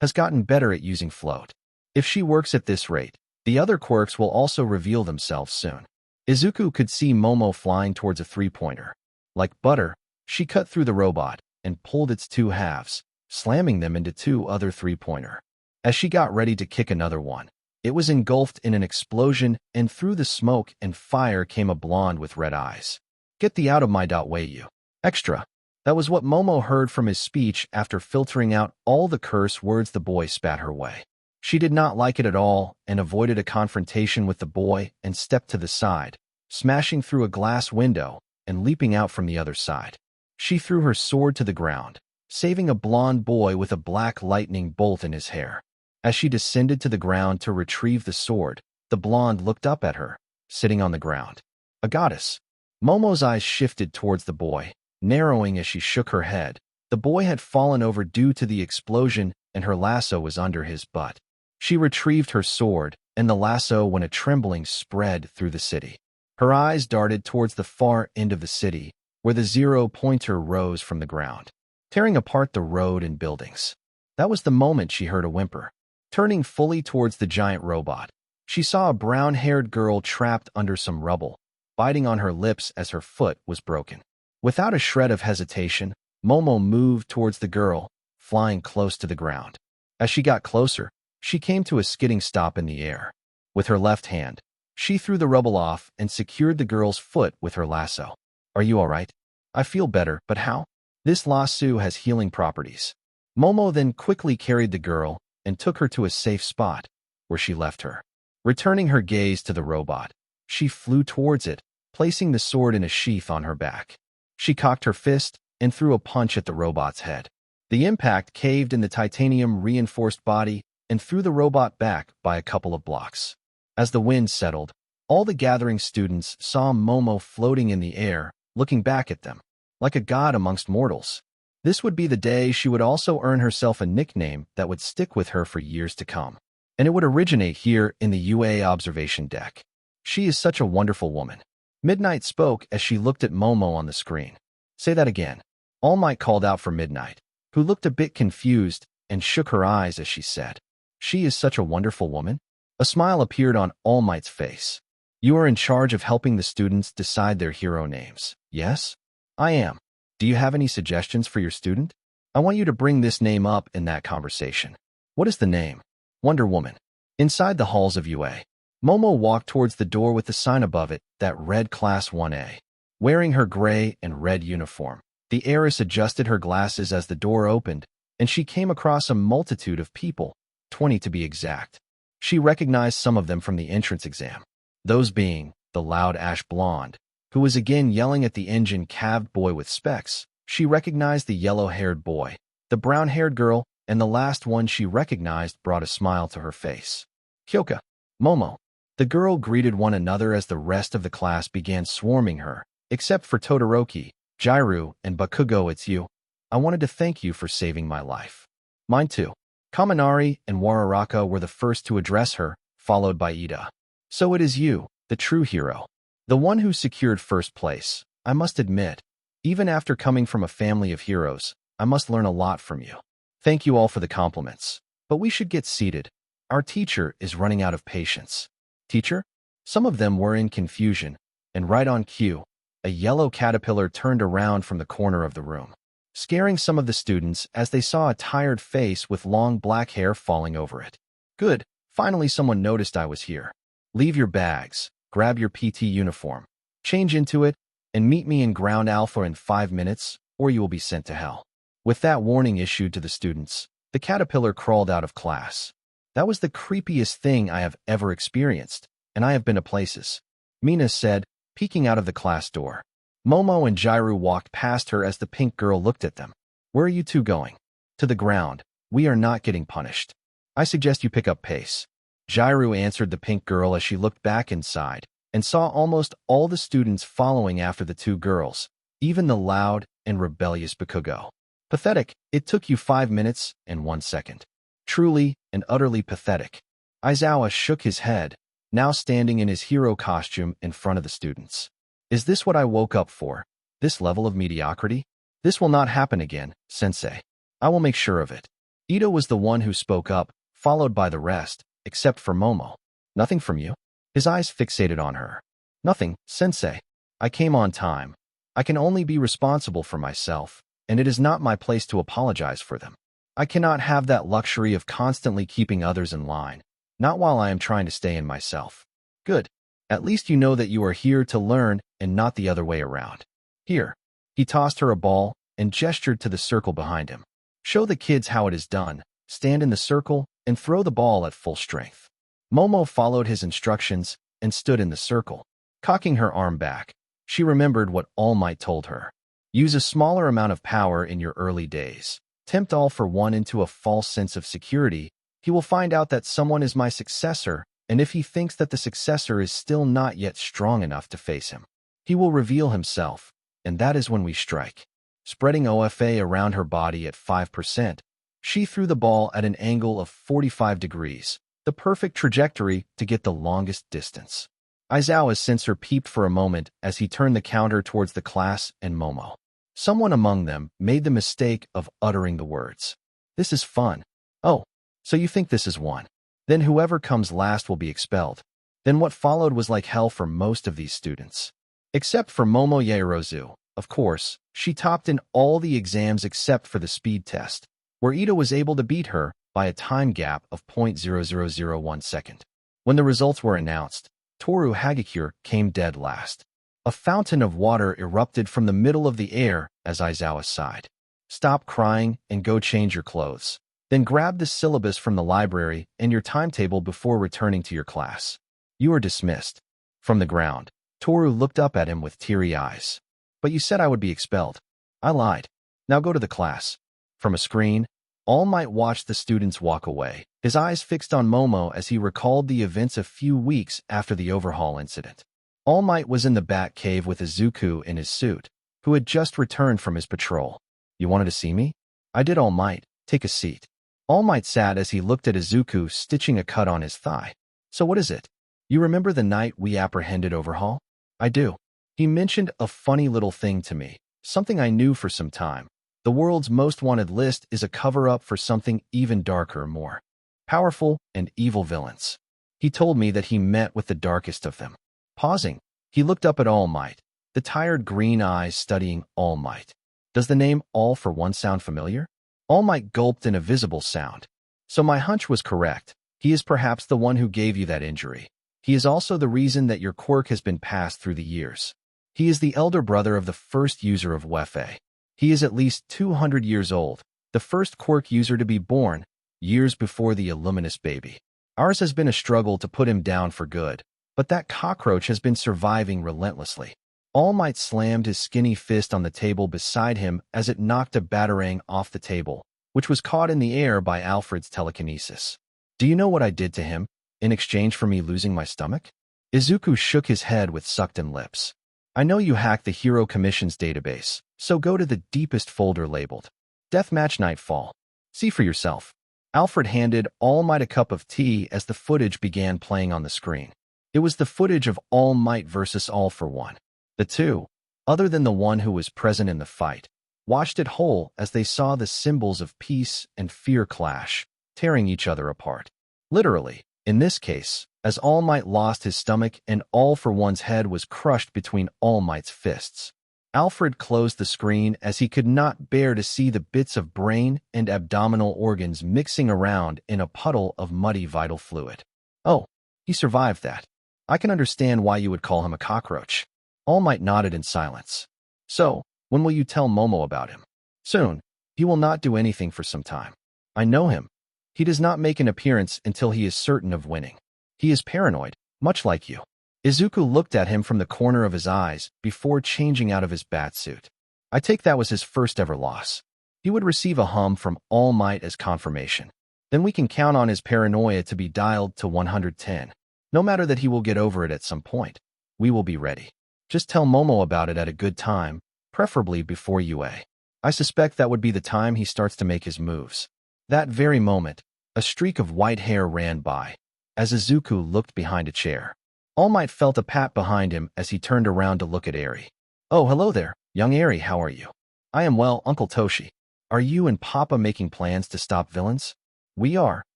has gotten better at using float. If she works at this rate, the other quirks will also reveal themselves soon. Izuku could see Momo flying towards a three-pointer. Like butter, she cut through the robot and pulled its two halves, slamming them into two other three-pointer. As she got ready to kick another one, it was engulfed in an explosion, and through the smoke and fire came a blonde with red eyes. Get thee out of my way, you. Extra. That was what Momo heard from his speech after filtering out all the curse words the boy spat her way. She did not like it at all and avoided a confrontation with the boy and stepped to the side, smashing through a glass window and leaping out from the other side. She threw her sword to the ground, saving a blonde boy with a black lightning bolt in his hair. As she descended to the ground to retrieve the sword, the blonde looked up at her, sitting on the ground. A goddess. Momo's eyes shifted towards the boy, narrowing as she shook her head. The boy had fallen over due to the explosion and her lasso was under his butt. She retrieved her sword and the lasso when a trembling spread through the city. Her eyes darted towards the far end of the city, where the zero-pointer rose from the ground, tearing apart the road and buildings. That was the moment she heard a whimper. Turning fully towards the giant robot, she saw a brown-haired girl trapped under some rubble, biting on her lips as her foot was broken. Without a shred of hesitation, Momo moved towards the girl, flying close to the ground. As she got closer, she came to a skidding stop in the air. With her left hand, she threw the rubble off and secured the girl's foot with her lasso. Are you all right? I feel better, but how? This lasso has healing properties. Momo then quickly carried the girl and took her to a safe spot, where she left her. Returning her gaze to the robot, she flew towards it, placing the sword in a sheath on her back. She cocked her fist and threw a punch at the robot's head. The impact caved in the titanium-reinforced body and threw the robot back by a couple of blocks. As the wind settled, all the gathering students saw Momo floating in the air, looking back at them, like a god amongst mortals. This would be the day she would also earn herself a nickname that would stick with her for years to come. And it would originate here in the UA observation deck. She is such a wonderful woman. Midnight spoke as she looked at Momo on the screen. Say that again. All Might called out for Midnight, who looked a bit confused and shook her eyes as she said, She is such a wonderful woman. A smile appeared on All Might's face. You are in charge of helping the students decide their hero names. Yes? I am. Do you have any suggestions for your student? I want you to bring this name up in that conversation. What is the name? Wonder Woman. Inside the halls of UA, Momo walked towards the door with the sign above it that read Class 1A. Wearing her gray and red uniform, the heiress adjusted her glasses as the door opened, and she came across a multitude of people, 20 to be exact. She recognized some of them from the entrance exam, those being the loud ash blonde, who was again yelling at the engine-calved boy with specs. She recognized the yellow-haired boy, the brown-haired girl, and the last one she recognized brought a smile to her face. Kyoka, Momo. The girl greeted one another as the rest of the class began swarming her, except for Todoroki, Jairu, and Bakugo. It's you. I wanted to thank you for saving my life. Mine too. Kaminari and Wararaka were the first to address her, followed by Ida. So it is you, the true hero. The one who secured first place. I must admit, even after coming from a family of heroes, I must learn a lot from you. Thank you all for the compliments. But we should get seated. Our teacher is running out of patience. Teacher? Some of them were in confusion, and right on cue, a yellow caterpillar turned around from the corner of the room, scaring some of the students as they saw a tired face with long black hair falling over it. Good, finally someone noticed I was here. Leave your bags, grab your PT uniform, change into it, and meet me in Ground Alpha in 5 minutes, or you will be sent to hell. With that warning issued to the students, the caterpillar crawled out of class. That was the creepiest thing I have ever experienced, and I have been to places, Mina said, peeking out of the class door. Momo and Jairu walked past her as the pink girl looked at them. Where are you two going? To the ground. We are not getting punished. I suggest you pick up pace. Jairu answered the pink girl as she looked back inside and saw almost all the students following after the two girls, even the loud and rebellious Bakugo. Pathetic, it took you 5 minutes and 1 second. Truly and utterly pathetic. Aizawa shook his head, now standing in his hero costume in front of the students. Is this what I woke up for? This level of mediocrity? This will not happen again, sensei. I will make sure of it. Ito was the one who spoke up, followed by the rest, except for Momo. Nothing from you? His eyes fixated on her. Nothing, sensei. I came on time. I can only be responsible for myself, and it is not my place to apologize for them. I cannot have that luxury of constantly keeping others in line, not while I am trying to stay in myself. Good. At least you know that you are here to learn and not the other way around. Here. He tossed her a ball and gestured to the circle behind him. Show the kids how it is done. Stand in the circle and throw the ball at full strength. Momo followed his instructions and stood in the circle, cocking her arm back. She remembered what All Might told her. Use a smaller amount of power in your early days. Tempt all for one into a false sense of security. He will find out that someone is my successor, and if he thinks that the successor is still not yet strong enough to face him, he will reveal himself, and that is when we strike. Spreading OFA around her body at 5%, she threw the ball at an angle of 45 degrees, the perfect trajectory to get the longest distance. Aizawa's sensor peeped for a moment as he turned the counter towards the class and Momo. Someone among them made the mistake of uttering the words. This is fun. Oh, so you think this is one? Then whoever comes last will be expelled. Then what followed was like hell for most of these students. Except for Momo Yaoyorozu, of course, she topped in all the exams except for the speed test, where Ito was able to beat her by a time gap of 0.0001 second. When the results were announced, Toru Hagakure came dead last. A fountain of water erupted from the middle of the air as Aizawa sighed. Stop crying and go change your clothes. Then grab the syllabus from the library and your timetable before returning to your class. You are dismissed. From the ground, Toru looked up at him with teary eyes. But you said I would be expelled. I lied. Now go to the class. From a screen, All Might watched the students walk away, his eyes fixed on Momo as he recalled the events a few weeks after the overhaul incident. All Might was in the Bat Cave with Izuku in his suit, who had just returned from his patrol. You wanted to see me? I did, All Might. Take a seat. All Might sat as he looked at Izuku stitching a cut on his thigh. So what is it? You remember the night we apprehended Overhaul? I do. He mentioned a funny little thing to me, something I knew for some time. The world's most wanted list is a cover-up for something even darker, more powerful and evil villains. He told me that he met with the darkest of them. Pausing, he looked up at All Might, the tired green eyes studying All Might. Does the name All for One sound familiar? All Might gulped in a visible sound. So my hunch was correct. He is perhaps the one who gave you that injury. He is also the reason that your quirk has been passed through the years. He is the elder brother of the first user of Wefe. He is at least 200 years old, the first quirk user to be born, years before the Illuminous baby. Ours has been a struggle to put him down for good, but that cockroach has been surviving relentlessly. All Might slammed his skinny fist on the table beside him as it knocked a batarang off the table, which was caught in the air by Alfred's telekinesis. Do you know what I did to him, in exchange for me losing my stomach? Izuku shook his head with sucked-in lips. I know you hacked the Hero Commission's database, so go to the deepest folder labeled Deathmatch Nightfall. See for yourself. Alfred handed All Might a cup of tea as the footage began playing on the screen. It was the footage of All Might versus All for One. The two, other than the one who was present in the fight, washed it whole as they saw the symbols of peace and fear clash, tearing each other apart. Literally, in this case, as All Might lost his stomach and All for One's head was crushed between All Might's fists. Alfred closed the screen as he could not bear to see the bits of brain and abdominal organs mixing around in a puddle of muddy vital fluid. Oh, he survived that. I can understand why you would call him a cockroach. All Might nodded in silence. So, when will you tell Momo about him? Soon. He will not do anything for some time. I know him. He does not make an appearance until he is certain of winning. He is paranoid, much like you. Izuku looked at him from the corner of his eyes before changing out of his batsuit. I take that was his first ever loss. He would receive a hum from All Might as confirmation. Then we can count on his paranoia to be dialed to 110. No matter that he will get over it at some point. We will be ready. Just tell Momo about it at a good time, preferably before UA. I suspect that would be the time he starts to make his moves. That very moment, a streak of white hair ran by, as Izuku looked behind a chair. All Might felt a pat behind him as he turned around to look at Eri. Oh, hello there, young Eri, how are you? I am well, Uncle Toshi. Are you and Papa making plans to stop villains? We are.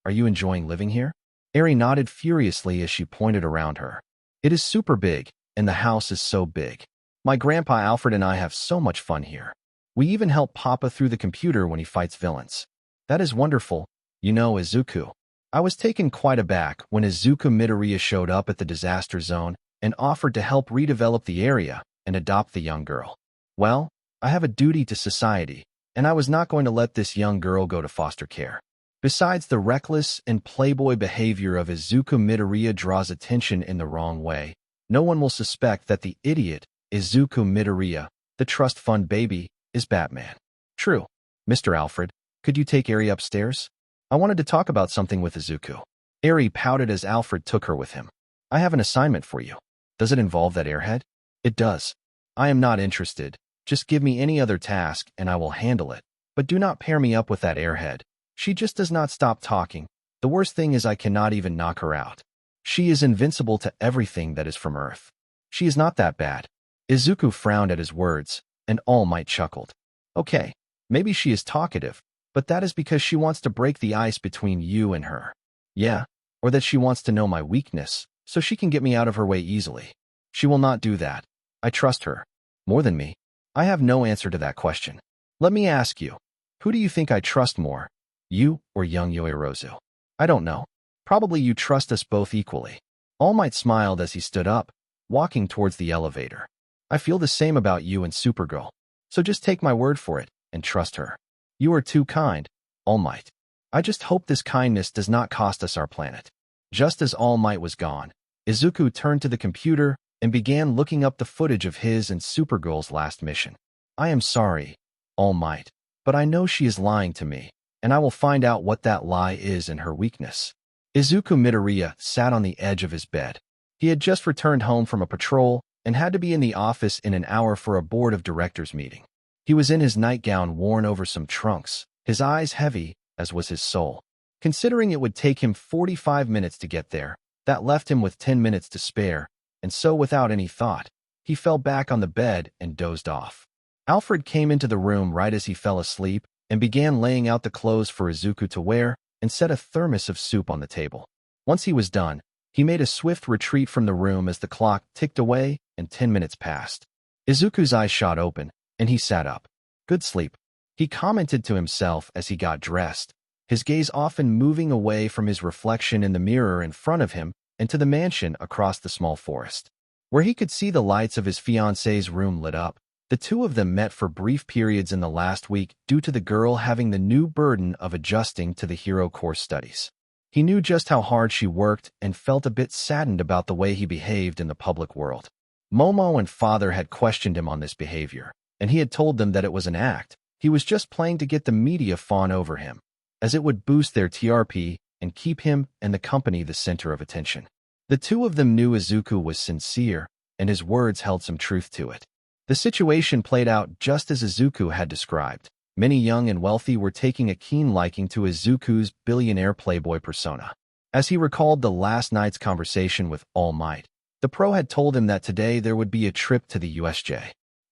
Are you enjoying living here? Eri nodded furiously as she pointed around her. It is super big, and the house is so big. My grandpa Alfred and I have so much fun here. We even help Papa through the computer when he fights villains. That is wonderful. You know, Izuku. I was taken quite aback when Izuku Midoriya showed up at the disaster zone and offered to help redevelop the area and adopt the young girl. Well, I have a duty to society, and I was not going to let this young girl go to foster care. Besides, the reckless and playboy behavior of Izuku Midoriya draws attention in the wrong way. No one will suspect that the idiot, Izuku Midoriya, the trust fund baby, is Batman. True. Mr. Alfred, could you take Eri upstairs? I wanted to talk about something with Izuku. Eri pouted as Alfred took her with him. I have an assignment for you. Does it involve that airhead? It does. I am not interested. Just give me any other task and I will handle it. But do not pair me up with that airhead. She just does not stop talking. The worst thing is I cannot even knock her out. She is invincible to everything that is from Earth. She is not that bad. Izuku frowned at his words, and All Might chuckled. Okay, maybe she is talkative, but that is because she wants to break the ice between you and her. Yeah, or that she wants to know my weakness, so she can get me out of her way easily. She will not do that. I trust her. More than me. I have no answer to that question. Let me ask you, who do you think I trust more? You or young Yoirozu? I don't know. Probably you trust us both equally. All Might smiled as he stood up, walking towards the elevator. I feel the same about you and Supergirl, so just take my word for it and trust her. You are too kind, All Might. I just hope this kindness does not cost us our planet. Just as All Might was gone, Izuku turned to the computer and began looking up the footage of his and Supergirl's last mission. I am sorry, All Might, but I know she is lying to me, and I will find out what that lie is and her weakness. Izuku Midoriya sat on the edge of his bed. He had just returned home from a patrol and had to be in the office in an hour for a board of directors meeting. He was in his nightgown worn over some trunks, his eyes heavy, as was his soul. Considering it would take him 45 minutes to get there, that left him with 10 minutes to spare, and so without any thought, he fell back on the bed and dozed off. Alfred came into the room right as he fell asleep and began laying out the clothes for Izuku to wear and set a thermos of soup on the table. Once he was done, He made a swift retreat from the room as the clock ticked away and 10 minutes passed. Izuku's eyes shot open, and he sat up. Good sleep, he commented to himself as he got dressed, his gaze often moving away from his reflection in the mirror in front of him and to the mansion across the small forest. Where he could see the lights of his fiancée's room lit up, the two of them met for brief periods in the last week due to the girl having the new burden of adjusting to the hero course studies. He knew just how hard she worked and felt a bit saddened about the way he behaved in the public world. Momo and father had questioned him on this behavior, and he had told them that it was an act. He was just playing to get the media fawn over him, as it would boost their TRP and keep him and the company the center of attention. The two of them knew Izuku was sincere, and his words held some truth to it. The situation played out just as Izuku had described. Many young and wealthy were taking a keen liking to Izuku's billionaire playboy persona. As he recalled the last night's conversation with All Might, the pro had told him that today there would be a trip to the USJ.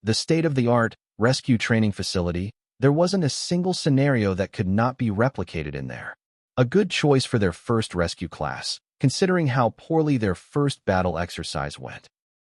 The state-of-the-art rescue training facility. There wasn't a single scenario that could not be replicated in there. A good choice for their first rescue class, considering how poorly their first battle exercise went.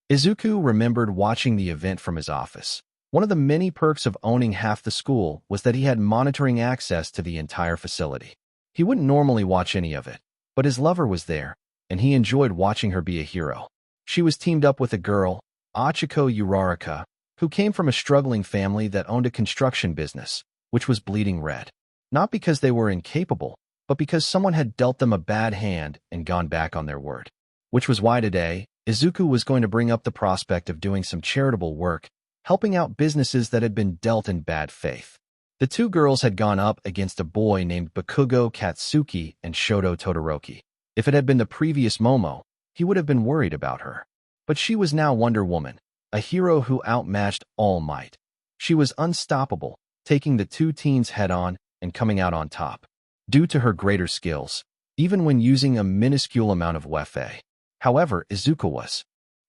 Izuku remembered watching the event from his office. One of the many perks of owning half the school was that he had monitoring access to the entire facility. He wouldn't normally watch any of it, but his lover was there, and he enjoyed watching her be a hero. She was teamed up with a girl, Achiko Uraraka, who came from a struggling family that owned a construction business, which was bleeding red. Not because they were incapable, but because someone had dealt them a bad hand and gone back on their word. Which was why today, Izuku was going to bring up the prospect of doing some charitable work, helping out businesses that had been dealt in bad faith. The two girls had gone up against a boy named Bakugo Katsuki and Shoto Todoroki. If it had been the previous Momo, he would have been worried about her. But she was now Wonder Woman, a hero who outmatched All Might. She was unstoppable, taking the two teens head-on and coming out on top. Due to her greater skills, even when using a minuscule amount of wefe. However, Izuku was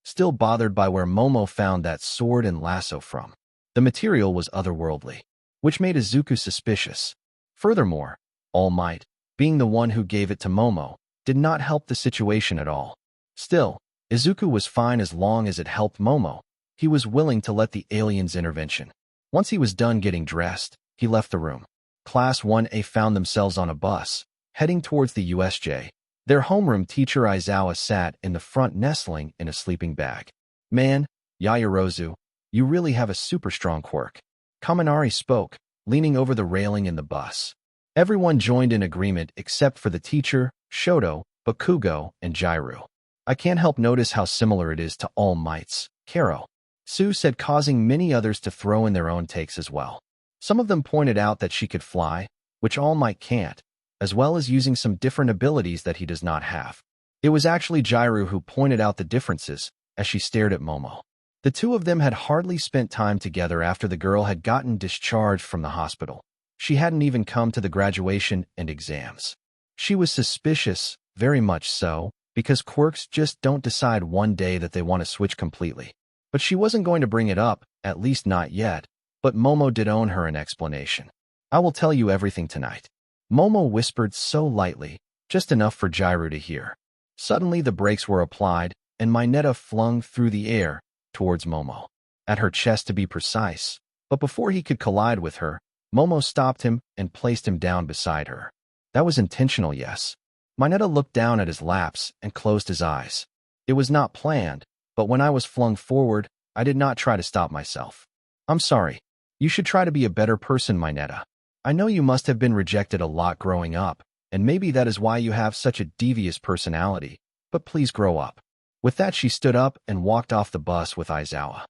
still bothered by where Momo found that sword and lasso from. The material was otherworldly, which made Izuku suspicious. Furthermore, All Might, being the one who gave it to Momo, did not help the situation at all. Still, Izuku was fine as long as it helped Momo. He was willing to let the alien's intervention. Once he was done getting dressed, he left the room. Class 1A found themselves on a bus, heading towards the USJ. Their homeroom teacher Aizawa sat in the front nestling in a sleeping bag. Man, Yaoyorozu, you really have a super strong quirk. Kaminari spoke, leaning over the railing in the bus. Everyone joined in agreement except for the teacher, Shoto, Bakugo, and Jairu. I can't help notice how similar it is to All Might's, Karo. Sue said, causing many others to throw in their own takes as well. Some of them pointed out that she could fly, which All Might can't, as well as using some different abilities that he does not have. It was actually Jairu who pointed out the differences as she stared at Momo. The two of them had hardly spent time together after the girl had gotten discharged from the hospital. She hadn't even come to the graduation and exams. She was suspicious, very much so, because quirks just don't decide one day that they want to switch completely. But she wasn't going to bring it up, at least not yet, but Momo did owe her an explanation. I will tell you everything tonight. Momo whispered so lightly, just enough for Jairu to hear. Suddenly the brakes were applied, and Mineta flung through the air towards Momo, at her chest to be precise. But before he could collide with her, Momo stopped him and placed him down beside her. That was intentional, yes. Mineta looked down at his laps and closed his eyes. It was not planned, but when I was flung forward, I did not try to stop myself. I'm sorry. You should try to be a better person, Mineta. I know you must have been rejected a lot growing up, and maybe that is why you have such a devious personality, but please grow up. With that, she stood up and walked off the bus with Aizawa.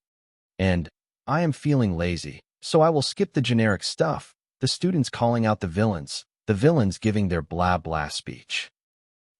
And I am feeling lazy, so I will skip the generic stuff, the students calling out the villains giving their blah-blah speech.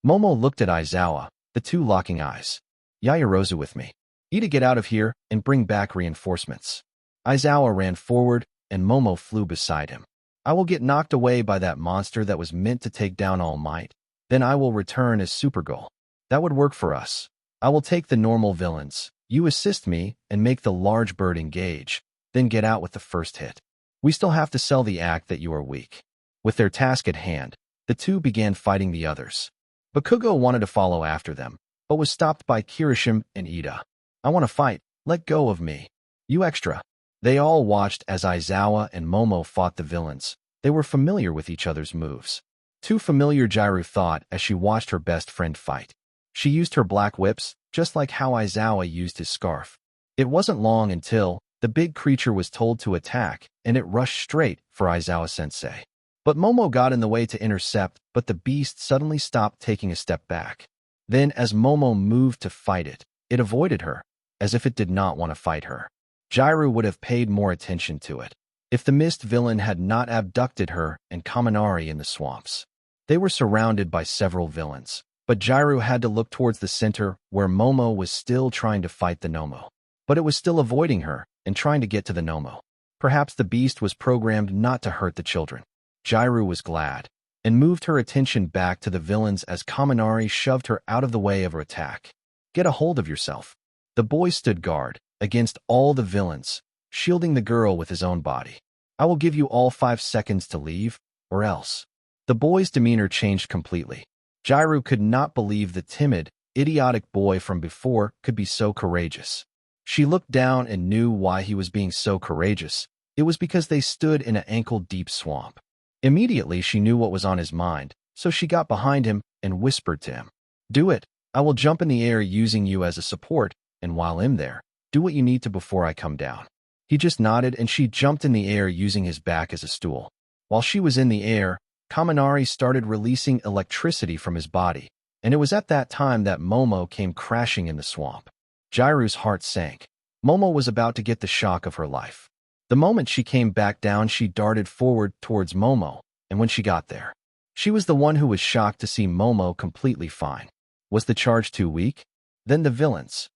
Momo looked at Aizawa, the two locking eyes. Yaoyorozu with me. Ida, get out of here and bring back reinforcements. Aizawa ran forward, and Momo flew beside him. I will get knocked away by that monster that was meant to take down All Might. Then I will return as Supergirl. That would work for us. I will take the normal villains. You assist me and make the large bird engage, then get out with the first hit. We still have to sell the act that you are weak. With their task at hand, the two began fighting the others. Bakugo wanted to follow after them, but was stopped by Kirishima and Ida. I want to fight. Let go of me. You extra. They all watched as Aizawa and Momo fought the villains. They were familiar with each other's moves. Too familiar, Jiru thought as she watched her best friend fight. She used her black whips, just like how Aizawa used his scarf. It wasn't long until the big creature was told to attack, and it rushed straight for Aizawa-sensei. But Momo got in the way to intercept, but the beast suddenly stopped, taking a step back. Then, as Momo moved to fight it, it avoided her, as if it did not want to fight her. Jiru would have paid more attention to it if the mist villain had not abducted her and Kaminari in the swamps. They were surrounded by several villains, but Jiru had to look towards the center where Momo was still trying to fight the Nomo. But it was still avoiding her and trying to get to the Nomo. Perhaps the beast was programmed not to hurt the children. Jiru was glad and moved her attention back to the villains as Kaminari shoved her out of the way of her attack. Get a hold of yourself. The boy stood guard against all the villains, shielding the girl with his own body. I will give you all 5 seconds to leave, or else. The boy's demeanor changed completely. Jiru could not believe the timid, idiotic boy from before could be so courageous. She looked down and knew why he was being so courageous. It was because they stood in an ankle-deep swamp. Immediately she knew what was on his mind, so she got behind him and whispered to him. Do it. I will jump in the air using you as a support, and while I'm there, do what you need to before I come down. He just nodded and she jumped in the air using his back as a stool. While she was in the air, Kaminari started releasing electricity from his body, and it was at that time that Momo came crashing in the swamp. Jiru's heart sank. Momo was about to get the shock of her life. The moment she came back down, she darted forward towards Momo, and when she got there, she was the one who was shocked to see Momo completely fine. Was the charge too weak? Then the villains.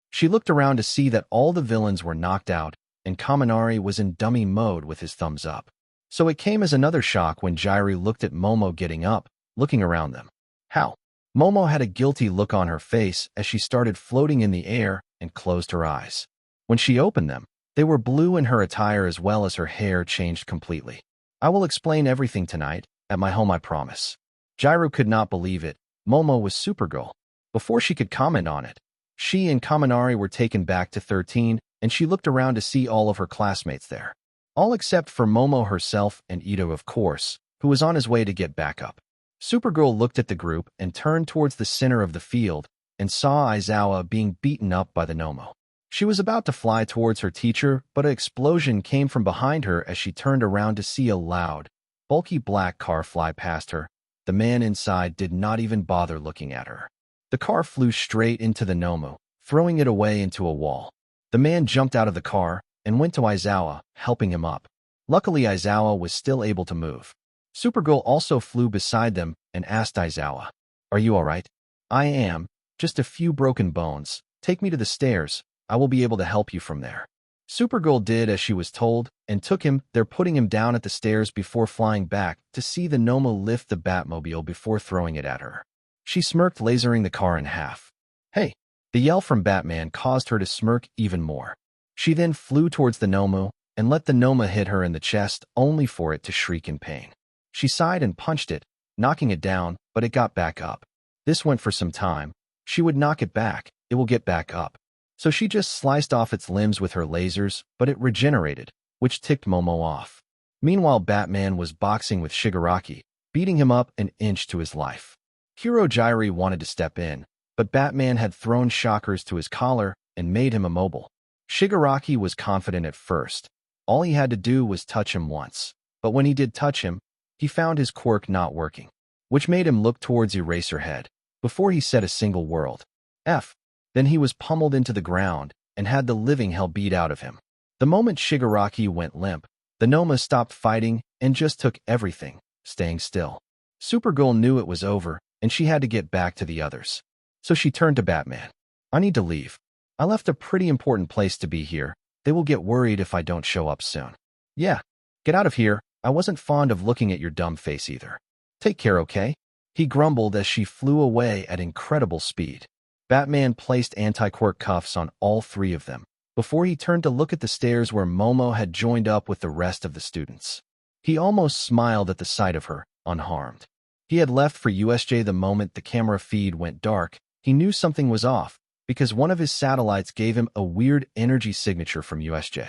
She looked around to see that all the villains were knocked out, and Kaminari was in dummy mode with his thumbs up. So it came as another shock when Jiru looked at Momo getting up, looking around them. How? Momo had a guilty look on her face as she started floating in the air and closed her eyes. When she opened them, they were blue, and her attire as well as her hair changed completely. I will explain everything tonight, at my home, I promise. Jiru could not believe it. Momo was Supergirl. Before she could comment on it, she and Kaminari were taken back to 13, and she looked around to see all of her classmates there. All except for Momo herself and Ito, of course, who was on his way to get back up. Supergirl looked at the group and turned towards the center of the field and saw Aizawa being beaten up by the Nomo. She was about to fly towards her teacher, but an explosion came from behind her as she turned around to see a loud, bulky black car fly past her. The man inside did not even bother looking at her. The car flew straight into the Nomo, throwing it away into a wall. The man jumped out of the car and went to Aizawa, helping him up. Luckily, Aizawa was still able to move. Supergirl also flew beside them and asked Aizawa, "Are you all right?" "I am. Just a few broken bones. Take me to the stairs. I will be able to help you from there." Supergirl did as she was told and took him there, putting him down at the stairs before flying back to see the Nomo lift the Batmobile before throwing it at her. She smirked, lasering the car in half. "Hey!" The yell from Batman caused her to smirk even more. She then flew towards the Nomo and let the Nomo hit her in the chest, only for it to shriek in pain. She sighed and punched it, knocking it down, but it got back up. This went for some time. She would knock it back, it will get back up. So she just sliced off its limbs with her lasers, but it regenerated, which ticked Momo off. Meanwhile, Batman was boxing with Shigaraki, beating him up an inch to his life. Hiro Jiraiya wanted to step in, but Batman had thrown shockers to his collar and made him immobile. Shigaraki was confident at first. All he had to do was touch him once. But when he did touch him, he found his quirk not working, which made him look towards Eraserhead before he said a single word. F. Then he was pummeled into the ground and had the living hell beat out of him. The moment Shigaraki went limp, the Noma stopped fighting and just took everything, staying still. Supergirl knew it was over, and she had to get back to the others. So she turned to Batman. "I need to leave. I left a pretty important place to be here. They will get worried if I don't show up soon." "Yeah, get out of here. I wasn't fond of looking at your dumb face either. Take care, okay?" He grumbled as she flew away at incredible speed. Batman placed anti-quirk cuffs on all 3 of them before he turned to look at the stairs where Momo had joined up with the rest of the students. He almost smiled at the sight of her, unharmed. He had left for USJ the moment the camera feed went dark. He knew something was off, because one of his satellites gave him a weird energy signature from USJ.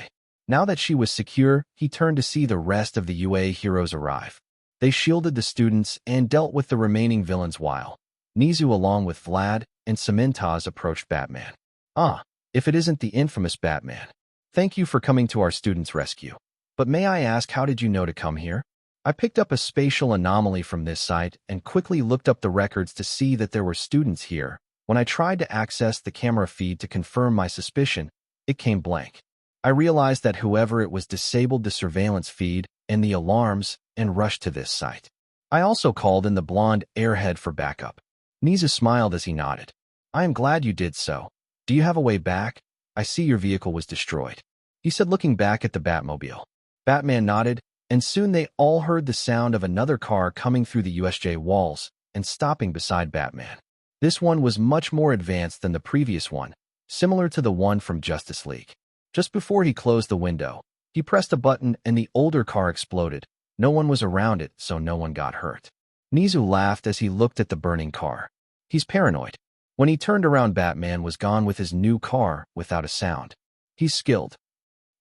Now that she was secure, he turned to see the rest of the UA heroes arrive. They shielded the students and dealt with the remaining villains while Nizu along with Vlad and Samantaz approached Batman. "Ah, if it isn't the infamous Batman. Thank you for coming to our students' rescue. But may I ask, how did you know to come here?" I picked up a spatial anomaly from this site and quickly looked up the records to see that there were students here. When I tried to access the camera feed to confirm my suspicion, it came blank. I realized that whoever it was disabled the surveillance feed and the alarms and rushed to this site. I also called in the blonde airhead for backup. Nizu smiled as he nodded. "I am glad you did so. Do you have a way back? I see your vehicle was destroyed," he said, looking back at the Batmobile. Batman nodded, and soon they all heard the sound of another car coming through the USJ walls and stopping beside Batman. This one was much more advanced than the previous one, similar to the one from Justice League. Just before he closed the window, he pressed a button and the older car exploded. No one was around it, so no one got hurt. Nizu laughed as he looked at the burning car. He's paranoid. When he turned around, Batman was gone with his new car without a sound. He's skilled.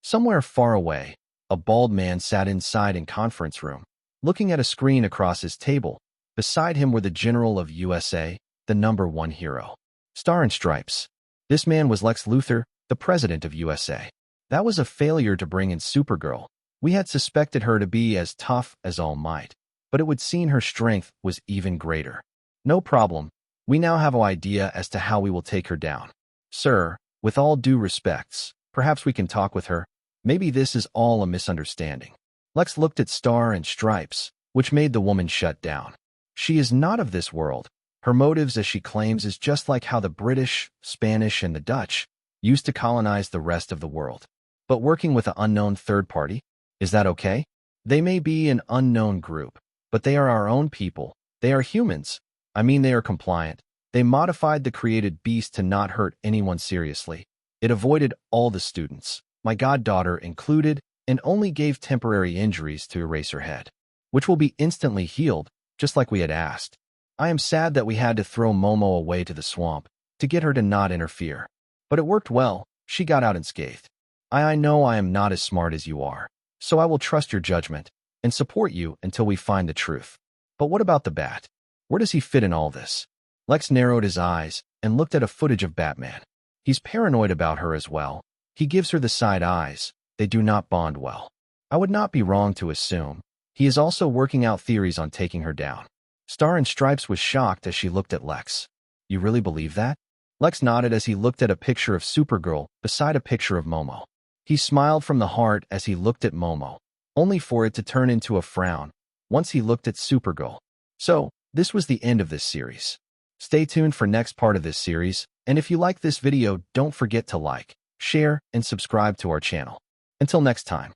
Somewhere far away, a bald man sat inside in conference room, looking at a screen across his table. Beside him were the General of USA, the #1 hero. Star and Stripes. This man was Lex Luthor, the President of USA. That was a failure to bring in Supergirl. We had suspected her to be as tough as All Might, but it would seem her strength was even greater. No problem. We now have an idea as to how we will take her down. Sir, with all due respects, perhaps we can talk with her. Maybe this is all a misunderstanding. Lex looked at Star and Stripes, which made the woman shut down. She is not of this world. Her motives, as she claims, is just like how the British, Spanish, and the Dutch used to colonize the rest of the world. But working with an unknown third party, is that okay? They may be an unknown group, but they are our own people. They are humans. I mean, they are compliant. They modified the created beast to not hurt anyone seriously. It avoided all the students, my goddaughter included, and only gave temporary injuries to erase her head, which will be instantly healed, just like we had asked. I am sad that we had to throw Momo away to the swamp to get her to not interfere. But it worked well. She got out unscathed. I know I am not as smart as you are, so I will trust your judgment and support you until we find the truth. But what about the Bat? Where does he fit in all this? Lex narrowed his eyes and looked at a footage of Batman. He's paranoid about her as well. He gives her the side eyes. They do not bond well. I would not be wrong to assume he is also working out theories on taking her down. Star and Stripes was shocked as she looked at Lex. You really believe that? Lex nodded as he looked at a picture of Supergirl beside a picture of Momo. He smiled from the heart as he looked at Momo, only for it to turn into a frown once he looked at Supergirl. So, this was the end of this series. Stay tuned for next part of this series, and if you like this video, don't forget to like, share, and subscribe to our channel. Until next time.